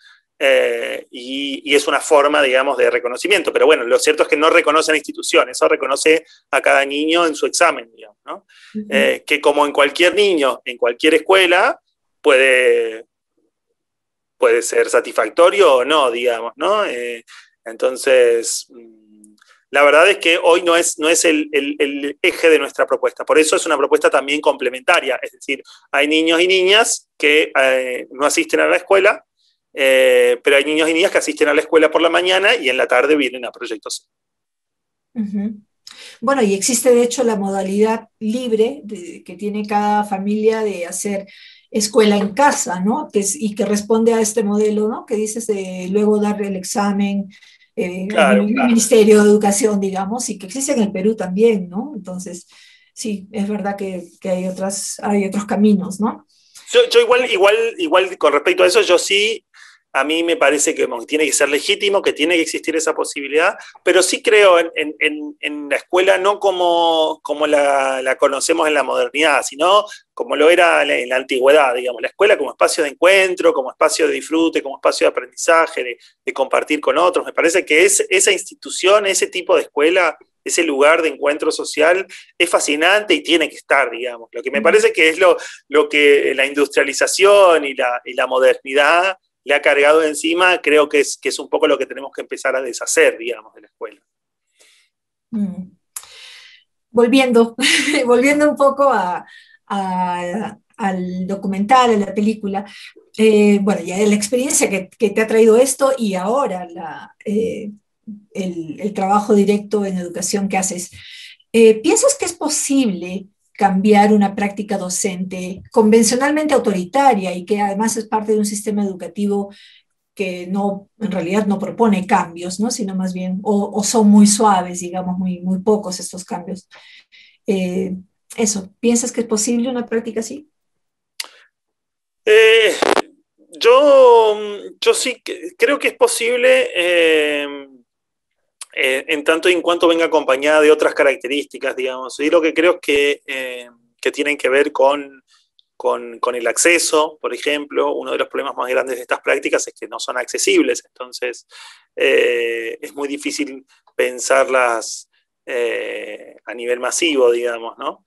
Y es una forma, digamos, de reconocimiento. Pero bueno, lo cierto es que no reconoce a la institución, eso reconoce a cada niño en su examen, digamos, ¿no? Que como en cualquier niño, en cualquier escuela, puede ser satisfactorio o no, digamos, ¿no? Entonces, la verdad es que hoy no es el eje de nuestra propuesta. Por eso es una propuesta también complementaria. Es decir, hay niños y niñas que no asisten a la escuela, pero hay niños y niñas que asisten a la escuela por la mañana y en la tarde vienen a Proyecto C. Bueno, y existe de hecho la modalidad libre que tiene cada familia de hacer escuela en casa, ¿no? Y que responde a este modelo, ¿no? Que dices de luego dar el examen al Claro. Ministerio de Educación, digamos, y que existe en el Perú también, ¿no? Entonces, sí, es verdad que hay otros caminos, ¿no? Yo igual con respecto a eso, yo sí, a mí me parece que tiene que ser legítimo, que tiene que existir esa posibilidad, pero sí creo en la escuela no como la conocemos en la modernidad, sino como lo era en la antigüedad, digamos, la escuela como espacio de encuentro, como espacio de disfrute, como espacio de aprendizaje, de compartir con otros. Me parece que esa institución, ese tipo de escuela, ese lugar de encuentro social es fascinante y tiene que estar, digamos. Lo que me parece que es lo que la industrialización y la modernidad le ha cargado encima, creo que es un poco lo que tenemos que empezar a deshacer, digamos, de la escuela. Volviendo, volviendo un poco al documental, a la película, bueno, ya la experiencia que te ha traído esto y ahora el trabajo directo en educación que haces, ¿piensas que es posible cambiar una práctica docente convencionalmente autoritaria y que además es parte de un sistema educativo que no, en realidad no propone cambios, ¿no? Sino más bien, o son muy suaves, digamos, muy pocos estos cambios? Eh, Eso, ¿piensas que es posible una práctica así? Eh, yo sí creo que es posible en tanto y en cuanto venga acompañada de otras características, digamos. Y lo que creo es que tienen que ver con el acceso, por ejemplo. Uno de los problemas más grandes de estas prácticas es que no son accesibles, entonces es muy difícil pensarlas a nivel masivo, digamos, ¿no?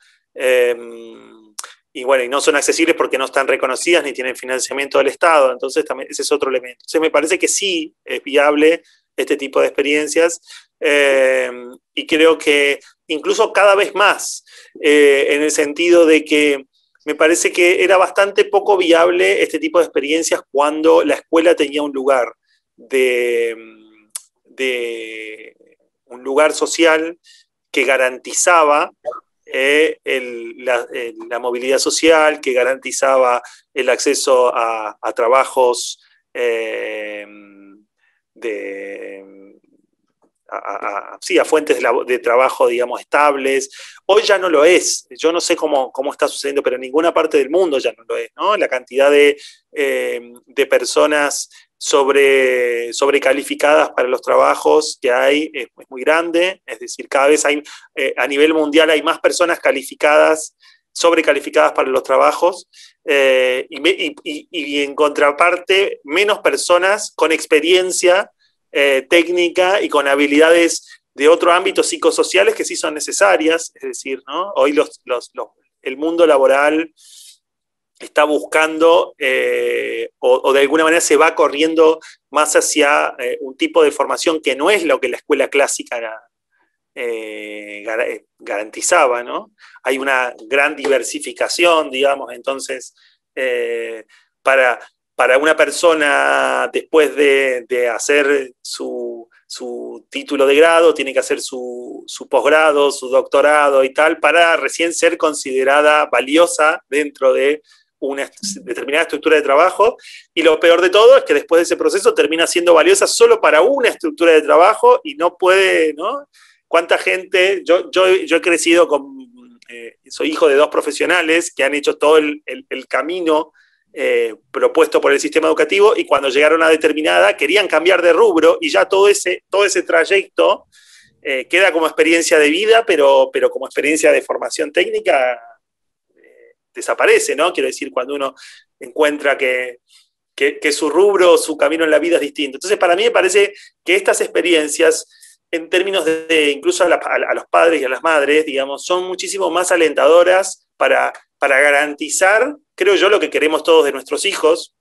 Y bueno, y no son accesibles porque no están reconocidas ni tienen financiamiento del Estado, entonces también ese es otro elemento. Entonces me parece que sí es viable este tipo de experiencias y creo que incluso cada vez más en el sentido de que me parece que era bastante poco viable este tipo de experiencias cuando la escuela tenía un lugar de un lugar social que garantizaba la movilidad social, que garantizaba el acceso a trabajos a fuentes de trabajo, digamos, estables. Hoy ya no lo es. Yo no sé cómo está sucediendo, pero en ninguna parte del mundo ya no lo es, ¿no? La cantidad de personas sobrecalificadas para los trabajos que hay es muy grande, es decir, cada vez hay, a nivel mundial hay más personas sobrecalificadas para los trabajos, y en contraparte, menos personas con experiencia técnica y con habilidades de otro ámbito psicosociales que sí son necesarias, es decir, ¿no? Hoy el mundo laboral está buscando o de alguna manera se va corriendo más hacia un tipo de formación que no es lo que la escuela clásica garantizaba, ¿no? Hay una gran diversificación, digamos, entonces para una persona después de hacer su título de grado, tiene que hacer su posgrado, su doctorado y tal, para recién ser considerada valiosa dentro de una determinada estructura de trabajo, y lo peor de todo es que después de ese proceso termina siendo valiosa solo para una estructura de trabajo y no puede, ¿no? ¿Cuánta gente? Yo he crecido soy hijo de dos profesionales que han hecho todo el camino propuesto por el sistema educativo, y cuando llegaron a determinada querían cambiar de rubro y ya todo ese trayecto queda como experiencia de vida, pero como experiencia de formación técnica desaparece, ¿no? Quiero decir, cuando uno encuentra que su rubro, su camino en la vida es distinto. Entonces, para mí me parece que estas experiencias, en términos de incluso a los padres y a las madres, digamos, son muchísimo más alentadoras para garantizar, creo yo, lo que queremos todos de nuestros hijos,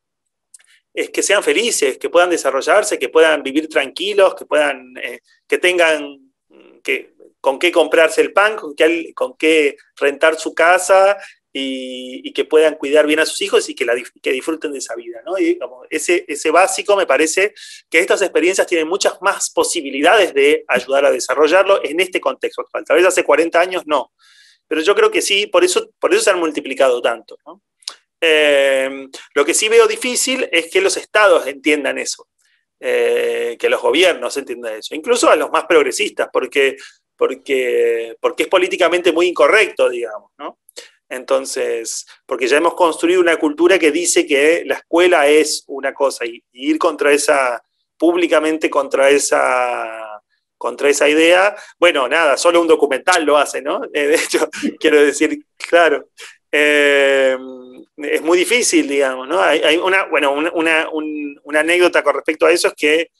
es que sean felices, que puedan desarrollarse, que puedan vivir tranquilos, que tengan con qué comprarse el pan, con qué rentar su casa, y que puedan cuidar bien a sus hijos y que disfruten de esa vida, ¿no? Y como ese básico, me parece que estas experiencias tienen muchas más posibilidades de ayudar a desarrollarlo en este contexto actual. Tal vez hace 40 años no, pero yo creo que sí, por eso se han multiplicado tanto, ¿no? Lo que sí veo difícil es que los estados entiendan eso, que los gobiernos entiendan eso, incluso a los más progresistas, porque es políticamente muy incorrecto, digamos, ¿no? Entonces, porque ya hemos construido una cultura que dice que la escuela es una cosa y ir públicamente contra esa idea, bueno, nada, solo un documental lo hace, ¿no? De hecho, quiero decir, claro, es muy difícil, digamos, ¿no? Hay una anécdota con respecto a eso es que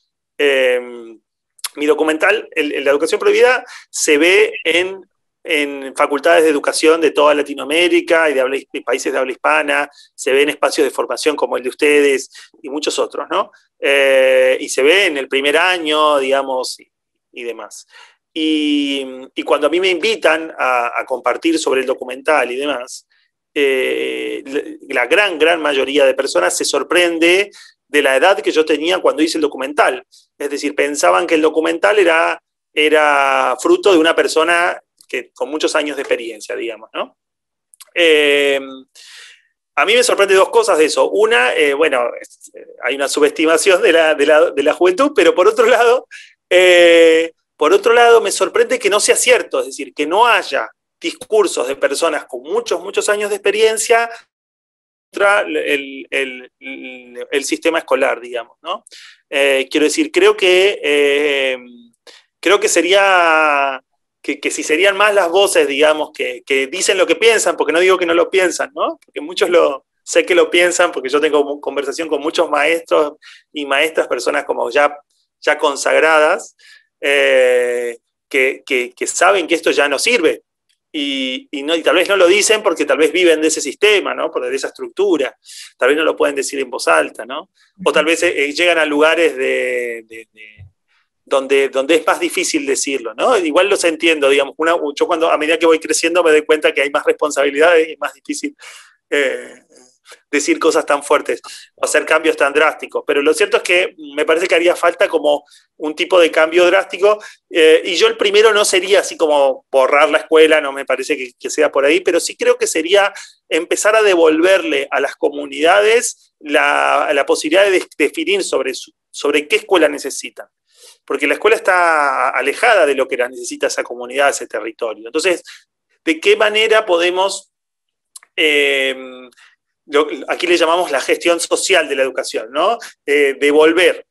mi documental, La Educación Prohibida, se ve en facultades de educación de toda Latinoamérica y de países de habla hispana, se ve en espacios de formación como el de ustedes y muchos otros, ¿no? Y se ve en el primer año, digamos, y demás. Y cuando a mí me invitan a compartir sobre el documental y demás, la gran mayoría de personas se sorprende de la edad que yo tenía cuando hice el documental. Es decir, pensaban que el documental era fruto de una persona con muchos años de experiencia, digamos, ¿no? A mí me sorprende dos cosas de eso. Una, hay una subestimación de la juventud, pero por otro lado me sorprende que no sea cierto, es decir, que no haya discursos de personas con muchos años de experiencia contra el sistema escolar, digamos, ¿no? Quiero decir, creo que sería que si serían más las voces, digamos, que dicen lo que piensan, porque no digo que no lo piensan, ¿no? Porque muchos sé que lo piensan, porque yo tengo conversación con muchos maestros y maestras, personas como ya consagradas, que saben que esto ya no sirve. Y tal vez no lo dicen porque tal vez viven de ese sistema, ¿no? De esa estructura. Tal vez no lo pueden decir en voz alta, ¿no? O tal vez llegan a lugares donde es más difícil decirlo, ¿no? Igual los entiendo, digamos. Yo a medida que voy creciendo me doy cuenta que hay más responsabilidades y es más difícil decir cosas tan fuertes o hacer cambios tan drásticos. Pero lo cierto es que me parece que haría falta como un tipo de cambio drástico, y yo el primero no sería así como borrar la escuela, no me parece que sea por ahí, pero sí creo que sería empezar a devolverle a las comunidades la posibilidad de definir sobre qué escuela necesitan. Porque la escuela está alejada de lo que necesita esa comunidad, ese territorio. Entonces, ¿de qué manera podemos, aquí le llamamos la gestión social de la educación, ¿no? Devolver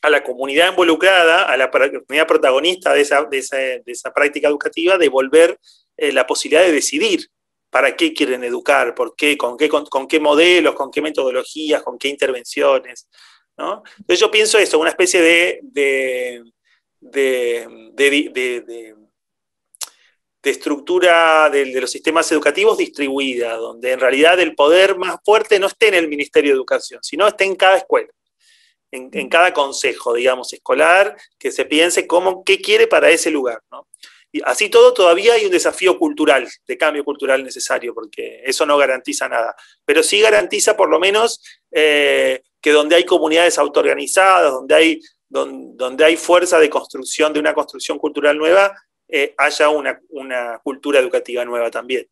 a la comunidad involucrada, a la comunidad protagonista de esa práctica educativa, devolver la posibilidad de decidir para qué quieren educar, por qué, con qué modelos, con qué metodologías, con qué intervenciones, ¿no? Entonces yo pienso eso, una especie de estructura de los sistemas educativos distribuida, donde en realidad el poder más fuerte no esté en el Ministerio de Educación, sino esté en cada escuela, en cada consejo, digamos, escolar, que se piense qué quiere para ese lugar, ¿no? Y así todo, todavía hay un desafío cultural, de cambio cultural necesario, porque eso no garantiza nada, pero sí garantiza por lo menos que donde hay comunidades autoorganizadas, donde hay fuerza de construcción, de una construcción cultural nueva, haya una cultura educativa nueva también.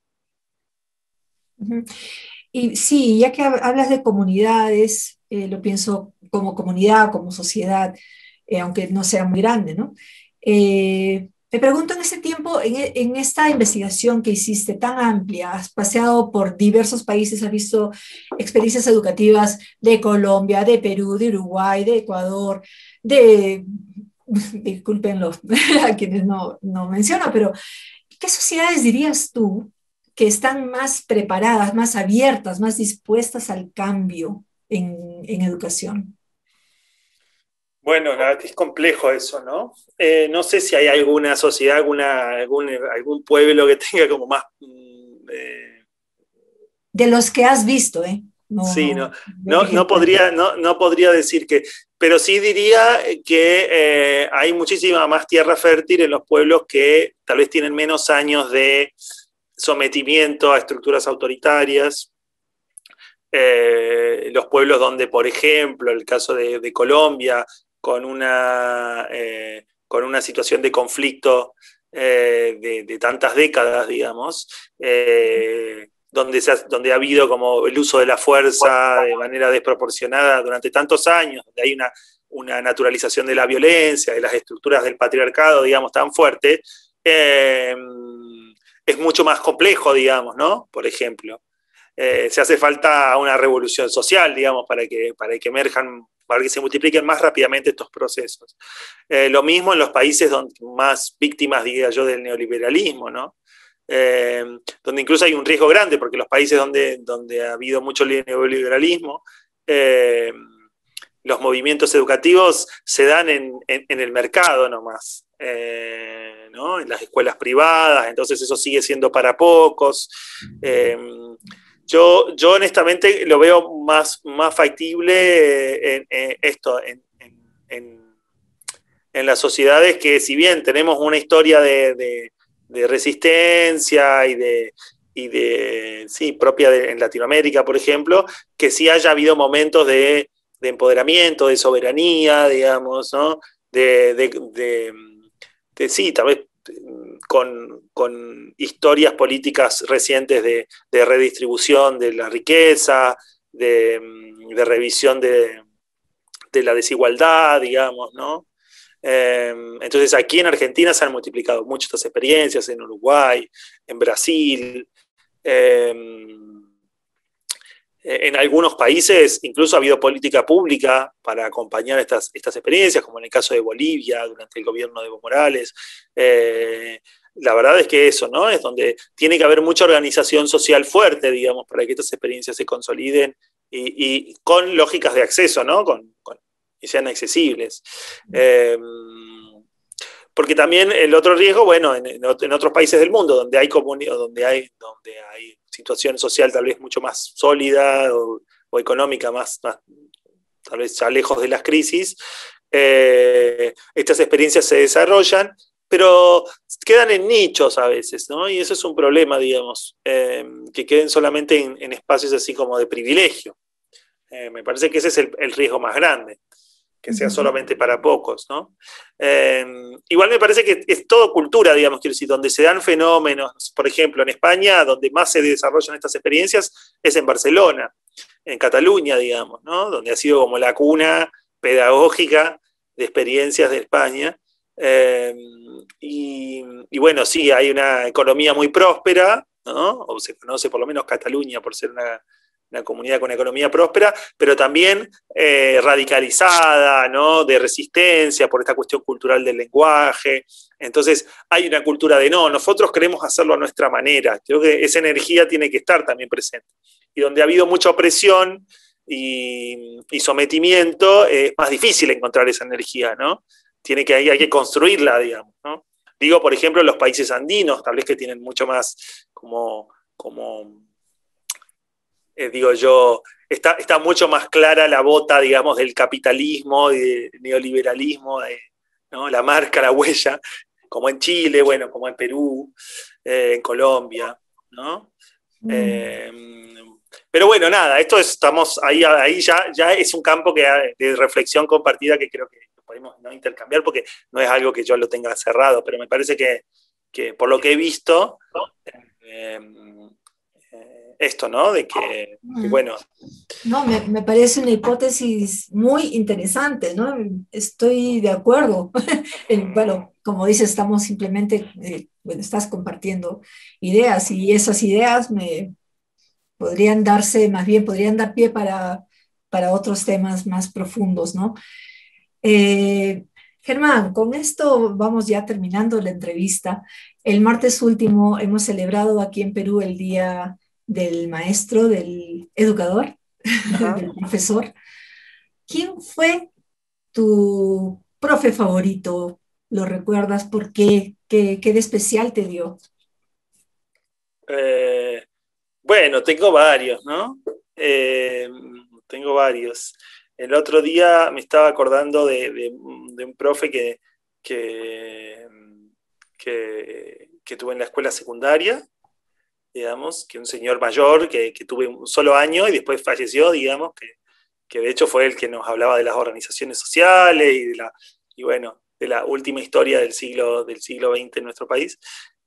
Y sí, ya que hablas de comunidades, lo pienso como comunidad, como sociedad, aunque no sea muy grande, ¿no? Me pregunto en ese tiempo, en esta investigación que hiciste tan amplia, has paseado por diversos países, has visto experiencias educativas de Colombia, de Perú, de Uruguay, de Ecuador, discúlpenlo a quienes no menciono, pero ¿qué sociedades dirías tú que están más preparadas, más abiertas, más dispuestas al cambio en educación? Bueno, la verdad es complejo eso, ¿no? No sé si hay alguna sociedad, algún pueblo que tenga como más... De los que has visto, ¿eh? Sí, no podría decir que... Pero sí diría que hay muchísima más tierra fértil en los pueblos que tal vez tienen menos años de sometimiento a estructuras autoritarias. Los pueblos donde, por ejemplo, el caso de Colombia, con una situación de conflicto de tantas décadas, digamos, donde ha habido como el uso de la fuerza de manera desproporcionada durante tantos años, donde hay una naturalización de la violencia, de las estructuras del patriarcado, digamos, tan fuerte, es mucho más complejo, digamos, ¿no? Por ejemplo. Se hace falta una revolución social, digamos, para que emerjan, para que se multipliquen más rápidamente estos procesos. Lo mismo en los países más víctimas, diría yo, del neoliberalismo, ¿no? Donde incluso hay un riesgo grande, porque los países donde ha habido mucho neoliberalismo, los movimientos educativos se dan en el mercado nomás, ¿no? En las escuelas privadas, entonces eso sigue siendo para pocos. Yo honestamente lo veo más factible en las sociedades que, si bien tenemos una historia de resistencia y propia en Latinoamérica, por ejemplo, que sí haya habido momentos de empoderamiento, de soberanía, digamos, ¿no? Sí, tal vez con historias políticas recientes de redistribución de la riqueza, de revisión de la desigualdad, digamos, ¿no? Entonces aquí en Argentina se han multiplicado mucho estas experiencias, en Uruguay, en Brasil, en algunos países incluso ha habido política pública para acompañar estas experiencias, como en el caso de Bolivia, durante el gobierno de Evo Morales. La verdad es que eso, ¿no? Es donde tiene que haber mucha organización social fuerte, digamos, para que estas experiencias se consoliden y con lógicas de acceso, ¿no? Y sean accesibles. Porque también el otro riesgo, bueno, en otros países del mundo, donde hay situación social tal vez mucho más sólida o económica, más tal vez ya lejos de las crisis, estas experiencias se desarrollan, pero quedan en nichos a veces, ¿no? Y eso es un problema, digamos, que queden solamente en espacios así como de privilegio. Me parece que ese es el riesgo más grande, que sea solamente para pocos, ¿no? Igual me parece que es todo cultura, digamos, quiero decir, donde se dan fenómenos, por ejemplo, en España, donde más se desarrollan estas experiencias, es en Barcelona, en Cataluña, digamos, ¿no? Donde ha sido como la cuna pedagógica de experiencias de España. Y bueno, sí, hay una economía muy próspera, ¿no? O se conoce por lo menos Cataluña por ser una comunidad con economía próspera, pero también radicalizada, ¿no? De resistencia por esta cuestión cultural del lenguaje. Entonces hay una cultura de no, nosotros queremos hacerlo a nuestra manera. Creo que esa energía tiene que estar también presente. Y donde ha habido mucha opresión y sometimiento, es más difícil encontrar esa energía, ¿no? Hay que construirla, digamos, ¿no? Digo, por ejemplo, los países andinos, tal vez que tienen mucho más digo yo, está mucho más clara la bota, digamos, del capitalismo y del neoliberalismo, ¿no? La marca, la huella, como en Chile, bueno, como en Perú, en Colombia, ¿no? Pero bueno, nada, estamos ahí ya es un campo de reflexión compartida que creo que podemos no intercambiar, porque no es algo que yo lo tenga cerrado, pero me parece que por lo que he visto, esto, ¿no? De que bueno. No, me parece una hipótesis muy interesante, ¿no? Estoy de acuerdo. Bueno, como dices, estamos simplemente, estás compartiendo ideas y esas ideas podrían dar pie para otros temas más profundos, ¿no? Germán, con esto vamos ya terminando la entrevista. El martes último hemos celebrado aquí en Perú el Día del Maestro, del Educador, del Profesor. ¿Quién fue tu profe favorito? ¿Lo recuerdas? ¿Por qué? ¿Qué de especial te dio? Bueno, tengo varios, ¿no? Tengo varios. El otro día me estaba acordando de un profe que tuve en la escuela secundaria, digamos, que un señor mayor que tuve un solo año y después falleció, digamos, que de hecho fue el que nos hablaba de las organizaciones sociales y de la última historia del siglo XX en nuestro país.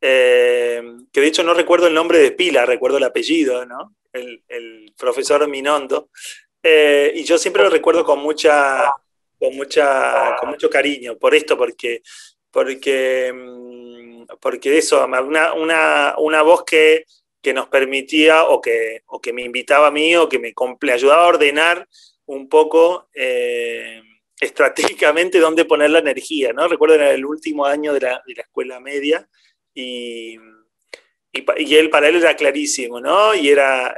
que de hecho no recuerdo el nombre de pila, recuerdo el apellido, ¿no? El profesor Minondo, y yo siempre lo recuerdo con mucho cariño, por esto, porque eso, una voz que nos permitía o que me invitaba a mí o que me ayudaba a ordenar un poco estratégicamente dónde poner la energía, ¿no? Recuerdo en el último año de la escuela media y él, para él era clarísimo, ¿no? Y era,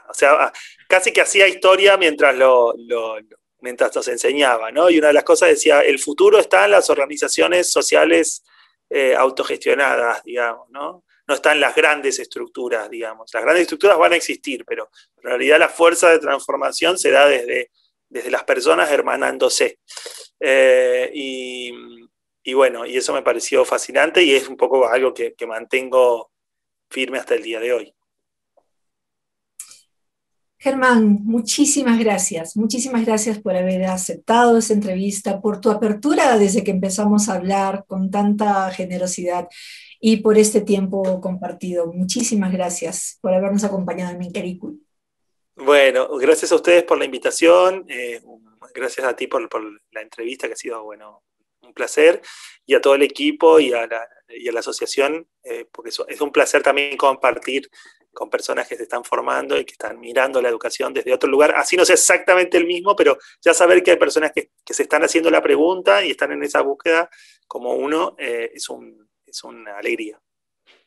o sea, casi que hacía historia mientras nos enseñaba, ¿no? Y una de las cosas decía, el futuro está en las organizaciones sociales autogestionadas, digamos, ¿no? No están las grandes estructuras, digamos. Las grandes estructuras van a existir, pero en realidad la fuerza de transformación se da desde las personas hermanándose. Y bueno, y eso me pareció fascinante y es un poco algo que mantengo firme hasta el día de hoy. Germán, muchísimas gracias. Muchísimas gracias por haber aceptado esta entrevista, por tu apertura desde que empezamos a hablar con tanta generosidad y por este tiempo compartido. Muchísimas gracias por habernos acompañado en Minkaricuy. Bueno, gracias a ustedes por la invitación, gracias a ti por la entrevista, que ha sido, bueno, un placer, y a todo el equipo y a la asociación, porque es un placer también compartir con personas que se están formando y que están mirando la educación desde otro lugar, así no sea exactamente el mismo, pero ya saber que hay personas que se están haciendo la pregunta y están en esa búsqueda como uno, es una alegría.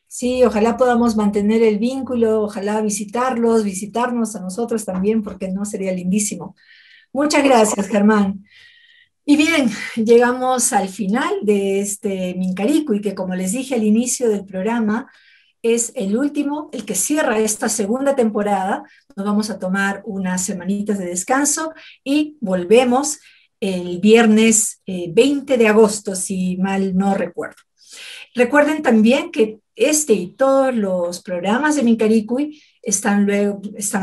Sí, ojalá podamos mantener el vínculo, ojalá visitarnos a nosotros también, porque no sería lindísimo. Muchas gracias, Germán. Y bien, llegamos al final de este Minkaricuy, que como les dije al inicio del programa, es el último, el que cierra esta segunda temporada. Nos vamos a tomar unas semanitas de descanso y volvemos el viernes 20 de agosto, si mal no recuerdo. Recuerden también que este y todos los programas de Minkaricuy están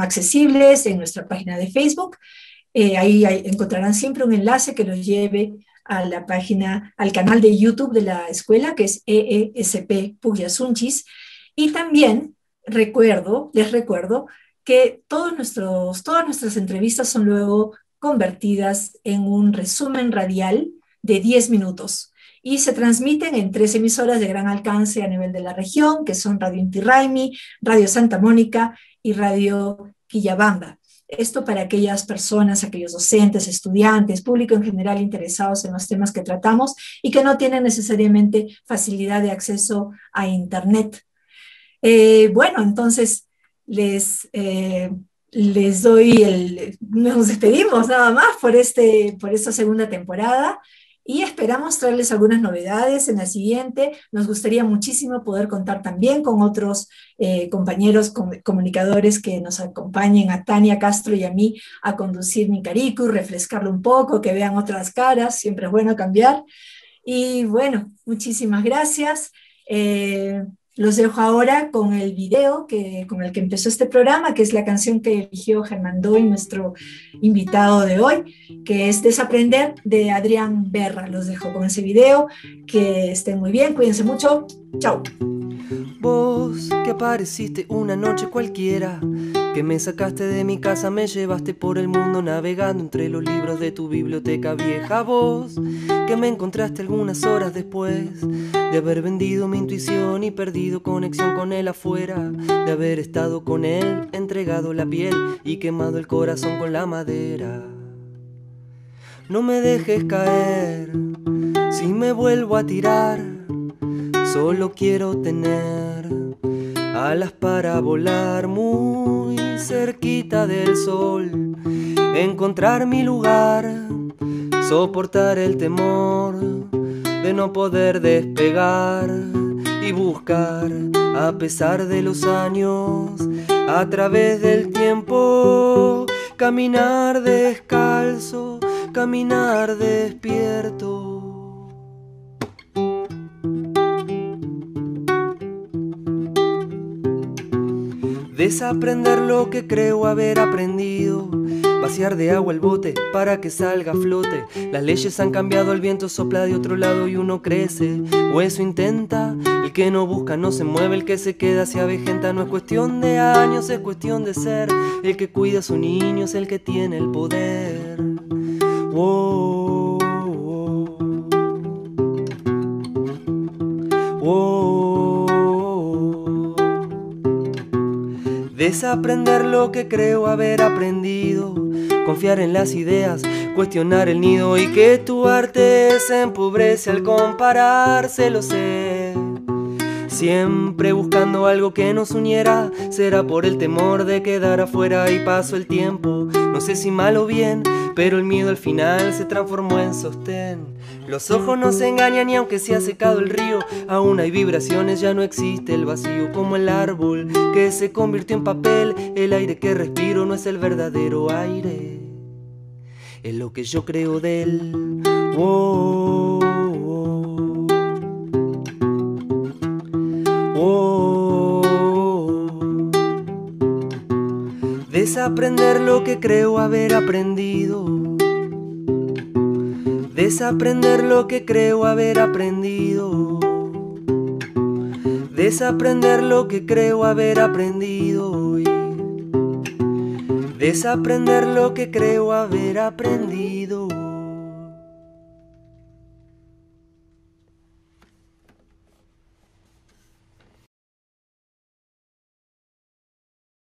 accesibles en nuestra página de Facebook. Ahí encontrarán siempre un enlace que los lleve a la página, al canal de YouTube de la escuela, que es EESP Puyasunchis. Y también les recuerdo que todas nuestras entrevistas son luego convertidas en un resumen radial de 10 minutos y se transmiten en 3 emisoras de gran alcance a nivel de la región, que son Radio Inti Raymi, Radio Santa Mónica y Radio Quillabamba. Esto para aquellas personas, aquellos docentes, estudiantes, público en general interesados en los temas que tratamos y que no tienen necesariamente facilidad de acceso a Internet. Bueno, entonces nos despedimos nada más por esta segunda temporada y esperamos traerles algunas novedades en la siguiente. Nos gustaría muchísimo poder contar también con otros compañeros comunicadores que nos acompañen, a Tania Castro y a mí, a conducir Minkaricuy, refrescarlo un poco, que vean otras caras, siempre es bueno cambiar. Y bueno, muchísimas gracias. Los dejo ahora con el video con el que empezó este programa, que es la canción que eligió Germán Doy, nuestro invitado de hoy, que es Desaprender, de Adrián Berra. Los dejo con ese video, que estén muy bien, cuídense mucho, chao. Vos que apareciste una noche cualquiera, que me sacaste de mi casa, me llevaste por el mundo navegando entre los libros de tu biblioteca vieja. Vos que me encontraste algunas horas después de haber vendido mi intuición y perdido conexión con él afuera, de haber estado con él, entregado la piel y quemado el corazón con la madera. No me dejes caer, si me vuelvo a tirar, solo quiero tener alas para volar muy cerquita del sol, encontrar mi lugar, soportar el temor de no poder despegar y buscar, a pesar de los años, a través del tiempo, caminar descalzo, caminar despierto. Desaprender lo que creo haber aprendido, vaciar de agua el bote para que salga a flote. Las leyes han cambiado, el viento sopla de otro lado y uno crece, o eso intenta. El que no busca no se mueve, el que se queda se avejenta. No es cuestión de años, es cuestión de ser. El que cuida a su niño es el que tiene el poder. Oh, oh, oh, oh. Desaprender lo que creo haber aprendido, confiar en las ideas, cuestionar el nido, y que tu arte se empobrece al compararse, lo sé. Siempre buscando algo que nos uniera, será por el temor de quedar afuera. Y pasó el tiempo, no sé si mal o bien, pero el miedo al final se transformó en sostén. Los ojos no se engañan y aunque se ha secado el río, aún hay vibraciones, ya no existe el vacío. Como el árbol que se convirtió en papel, el aire que respiro no es el verdadero aire, es lo que yo creo de él. Oh, oh, oh, oh. Desaprender lo que creo haber aprendido, desaprender lo que creo haber aprendido, desaprender lo que creo haber aprendido, desaprender lo que creo haber aprendido.